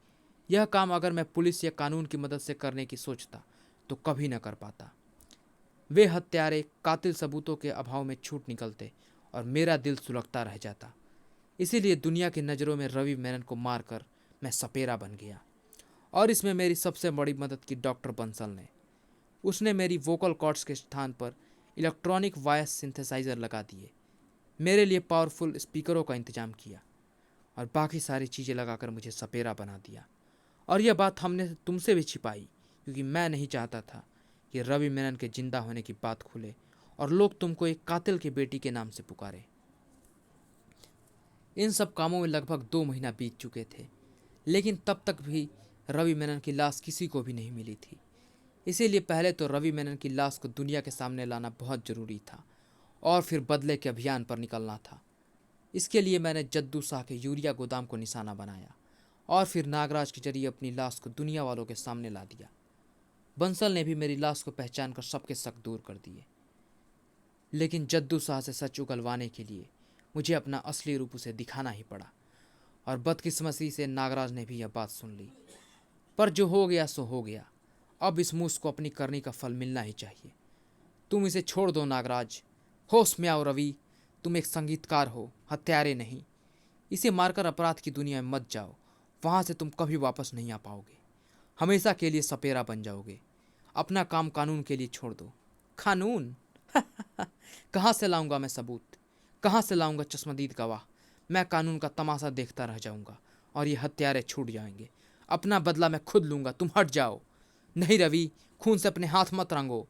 A: यह काम अगर मैं पुलिस या कानून की मदद से करने की सोचता तो कभी न कर पाता। वे हत्यारे कातिल सबूतों के अभाव में छूट निकलते और मेरा दिल सुलगता रह जाता। इसीलिए दुनिया की नज़रों में रवि मेनन को मारकर मैं सपेरा बन गया। और इसमें मेरी सबसे बड़ी मदद की डॉक्टर बंसल ने। उसने मेरी वोकल कॉर्ड्स के स्थान पर इलेक्ट्रॉनिक वॉइस सिंथेसाइज़र लगा दिए, मेरे लिए पावरफुल स्पीकरों का इंतजाम किया और बाकी सारी चीज़ें लगाकर मुझे सपेरा बना दिया। और यह बात हमने तुमसे भी छिपाई, क्योंकि मैं नहीं चाहता था कि रवि मेनन के जिंदा होने की बात खुले और लोग तुमको एक कातिल की बेटी के नाम से पुकारे। इन सब कामों में लगभग 2 महीना बीत चुके थे, लेकिन तब तक भी रवि मेनन की लाश किसी को भी नहीं मिली थी। इसीलिए पहले तो रवि मेनन की लाश को दुनिया के सामने लाना बहुत ज़रूरी था, और फिर बदले के अभियान पर निकलना था। इसके लिए मैंने जद्दू शाह के यूरिया गोदाम को निशाना बनाया और फिर नागराज के जरिए अपनी लाश को दुनिया वालों के सामने ला दिया। बंसल ने भी मेरी लाश को पहचान कर सबके शक दूर कर दिए, लेकिन जद्दू शाह से सच उगलवाने के लिए मुझे अपना असली रूप उसे दिखाना ही पड़ा, और बदकिस्मती से नागराज ने भी यह बात सुन ली। पर जो हो गया सो हो गया। अब इस मूस को अपनी करनी का फल मिलना ही चाहिए। तुम इसे छोड़ दो नागराज। होश में आओ रवि, तुम एक संगीतकार हो, हत्यारे नहीं। इसे मारकर अपराध की दुनिया में मत जाओ, वहाँ से तुम कभी वापस नहीं आ पाओगे। हमेशा के लिए सपेरा बन जाओगे। अपना काम कानून के लिए छोड़ दो। कानून? कहाँ से लाऊंगा मैं सबूत? कहाँ से लाऊंगा चश्मदीद गवाह? मैं कानून का तमाशा देखता रह जाऊंगा और ये हत्यारे छूट जाएंगे। अपना बदला मैं खुद लूंगा, तुम हट जाओ। नहीं रवि, खून से अपने हाथ मत रंगो।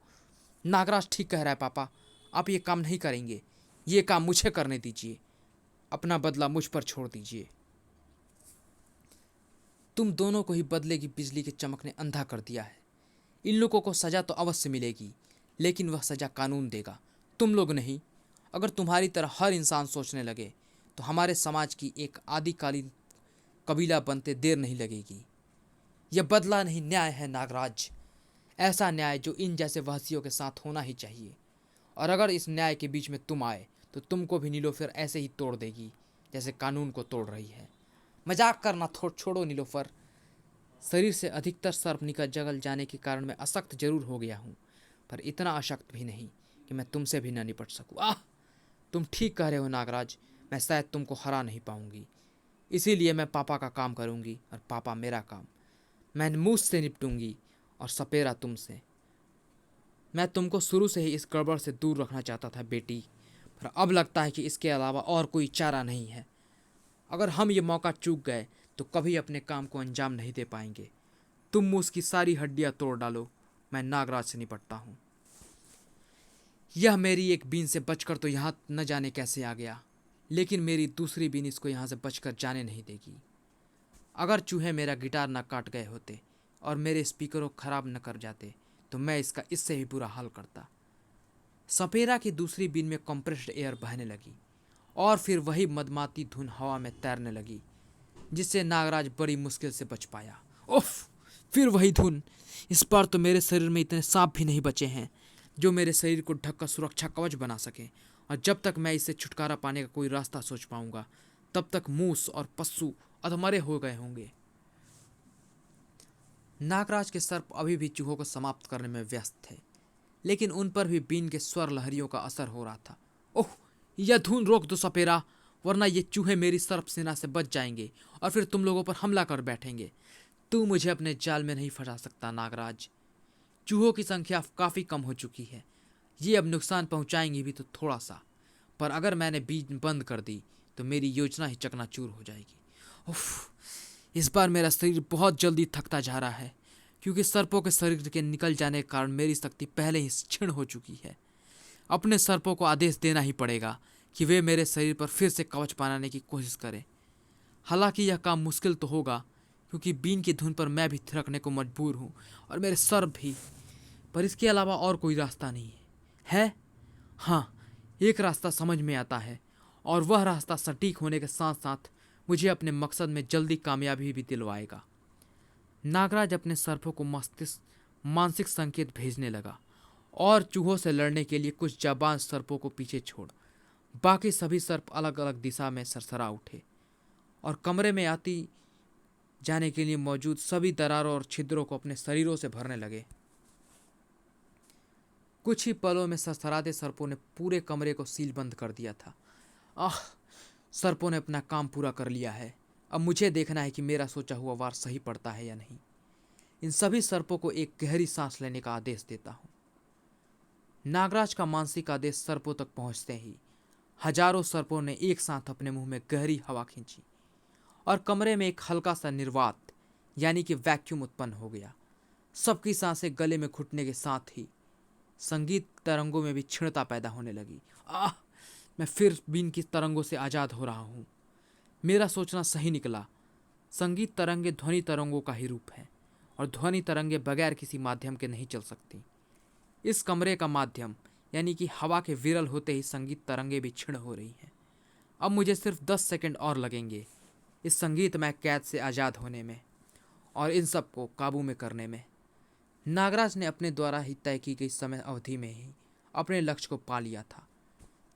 A: नागराज ठीक कह रहा है पापा, आप ये काम नहीं करेंगे। ये काम मुझे करने दीजिए। अपना बदला मुझ पर छोड़ दीजिए। तुम दोनों को ही बदले की बिजली के चमक ने अंधा कर दिया है। इन लोगों को सजा तो अवश्य मिलेगी, लेकिन वह सजा कानून देगा, तुम लोग नहीं। अगर तुम्हारी तरह हर इंसान सोचने लगे तो हमारे समाज की एक आदिकालीन कबीला बनते देर नहीं लगेगी। यह बदला नहीं, न्याय है नागराज। ऐसा न्याय जो इन जैसे वहसियों के साथ होना ही चाहिए। और अगर इस न्याय के बीच में तुम आए तो तुमको भी नीलोफर ऐसे ही तोड़ देगी जैसे कानून को तोड़ रही है। मजाक करना छोड़ो नीलोफर। शरीर से अधिकतर सर्प निकल जगल जाने के कारण मैं अशक्त जरूर हो गया हूँ, पर इतना अशक्त भी नहीं कि मैं तुमसे भी न निपट सकूँ। तुम ठीक कह रहे हो नागराज, मैं शायद तुमको हरा नहीं पाऊंगी। इसीलिए मैं पापा का काम करूंगी और पापा मेरा काम। मैं मूस से निपटूंगी और सपेरा तुमसे। मैं तुमको शुरू से ही इस गड़बड़ से दूर रखना चाहता था बेटी, पर अब लगता है कि इसके अलावा और कोई चारा नहीं है। अगर हम ये मौका चूक गए तो कभी अपने काम को अंजाम नहीं दे पाएंगे। तुम मूस की सारी हड्डियां तोड़ डालो, मैं नागराज से निपटता हूँ। यह मेरी एक बीन से बचकर तो यहाँ न जाने कैसे आ गया, लेकिन मेरी दूसरी बीन इसको यहाँ से बचकर जाने नहीं देगी। अगर चूहे मेरा गिटार न काट गए होते और मेरे स्पीकरों खराब न कर जाते तो मैं इसका इससे भी बुरा हाल करता। सपेरा की दूसरी बीन में कंप्रेस्ड एयर बहने लगी और फिर वही मदमाती धुन हवा में तैरने लगी, जिससे नागराज बड़ी मुश्किल से बच पाया। उफ! फिर वही धुन। इस बार तो मेरे शरीर में इतने सांप भी नहीं बचे हैं जो मेरे शरीर को ढककर सुरक्षा कवच बना सके, और जब तक मैं इससे छुटकारा पाने का कोई रास्ता सोच पाऊंगा तब तक मूस और पशु अधमरे हो गए होंगे। नागराज के सर्प अभी भी चूहों को समाप्त करने में व्यस्त थे, लेकिन उन पर भी बीन के स्वर लहरियों का असर हो रहा था। ओह! यह धुन रोक दो सपेरा, वरना ये चूहे मेरी सर्प सेना से बच जाएंगे और फिर तुम लोगों पर हमला कर बैठेंगे। तू मुझे अपने जाल में नहीं फंसा सकता नागराज। चूहों की संख्या काफ़ी कम हो चुकी है, ये अब नुकसान पहुंचाएंगी भी तो थोड़ा सा, पर अगर मैंने बीज बंद कर दी तो मेरी योजना ही चकनाचूर हो जाएगी। उफ! इस बार मेरा शरीर बहुत जल्दी थकता जा रहा है, क्योंकि सर्पों के शरीर के निकल जाने के कारण मेरी शक्ति पहले ही क्षीण हो चुकी है। अपने सर्पों को आदेश देना ही पड़ेगा कि वे मेरे शरीर पर फिर से कवच बनाने की कोशिश करें। हालांकि यह काम मुश्किल तो होगा, क्योंकि बीन की धुन पर मैं भी थिरकने को मजबूर हूँ और मेरे सर्प भी, पर इसके अलावा और कोई रास्ता नहीं है। हाँ, एक रास्ता समझ में आता है, और वह रास्ता सटीक होने के साथ साथ मुझे अपने मकसद में जल्दी कामयाबी भी दिलवाएगा। नागराज अपने सर्पों को मानसिक संकेत भेजने लगा और चूहों से लड़ने के लिए कुछ जाबाज सर्पों को पीछे छोड़ बाकी सभी सर्प अलग अलग दिशा में सरसरा उठे और कमरे में आती जाने के लिए मौजूद सभी दरारों और छिद्रों को अपने शरीरों से भरने लगे। कुछ ही पलों में सरसराते सर्पों ने पूरे कमरे को सीलबंद कर दिया था। सर्पों ने अपना काम पूरा कर लिया है। अब मुझे देखना है कि मेरा सोचा हुआ वार सही पड़ता है या नहीं। इन सभी सर्पों को एक गहरी सांस लेने का आदेश देता हूँ। नागराज का मानसिक आदेश सर्पों तक पहुंचते ही हजारों सर्पों ने एक साथ अपने मुंह में गहरी हवा खींची और कमरे में एक हल्का सा निर्वात यानी कि वैक्यूम उत्पन्न हो गया। सबकी सांसें गले में घुटने के साथ ही संगीत तरंगों में भी क्षीणता पैदा होने लगी। मैं फिर बीन की तरंगों से आज़ाद हो रहा हूँ। मेरा सोचना सही निकला। संगीत तरंगे ध्वनि तरंगों का ही रूप है और ध्वनि तरंगे बगैर किसी माध्यम के नहीं चल सकती। इस कमरे का माध्यम यानी कि हवा के विरल होते ही संगीत तरंगे भी क्षीण हो रही हैं। अब मुझे सिर्फ 10 सेकंड और लगेंगे इस संगीतमय कैद से आज़ाद होने में और इन सब को काबू में करने में। नागराज ने अपने द्वारा ही तय की गई समय अवधि में ही अपने लक्ष्य को पा लिया था।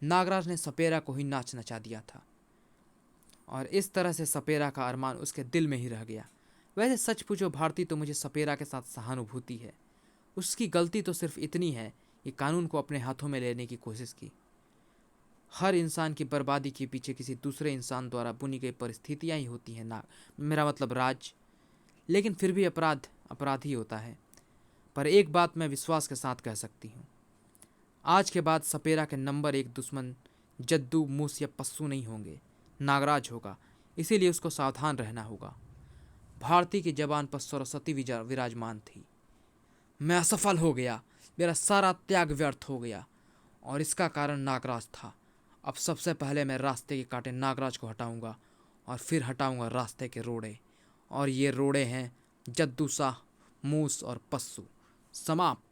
A: नागराज ने सपेरा को ही नाच नचा दिया था और इस तरह से सपेरा का अरमान उसके दिल में ही रह गया। वैसे सच पूछो भारती, तो मुझे सपेरा के साथ सहानुभूति है। उसकी गलती तो सिर्फ इतनी है कि कानून को अपने हाथों में लेने की कोशिश की। हर इंसान की बर्बादी के पीछे किसी दूसरे इंसान द्वारा बुनी गई परिस्थितियाँ ही होती हैं ना, मेरा मतलब राज। लेकिन फिर भी अपराध अपराध ही होता है। पर एक बात मैं विश्वास के साथ कह सकती हूँ, आज के बाद सपेरा के नंबर 1 दुश्मन जद्दू, मूस या पस्सू नहीं होंगे, नागराज होगा। इसीलिए उसको सावधान रहना होगा। भारती की जबान पर सरस्वती विराजमान थी। मैं असफल हो गया, मेरा सारा त्याग व्यर्थ हो गया और इसका कारण नागराज था। अब सबसे पहले मैं रास्ते के कांटे नागराज को हटाऊंगा और फिर हटाऊंगा रास्ते के रोड़े, और ये रोड़े हैं जद्दू शाह, मूस और पस्सू। समाप्त।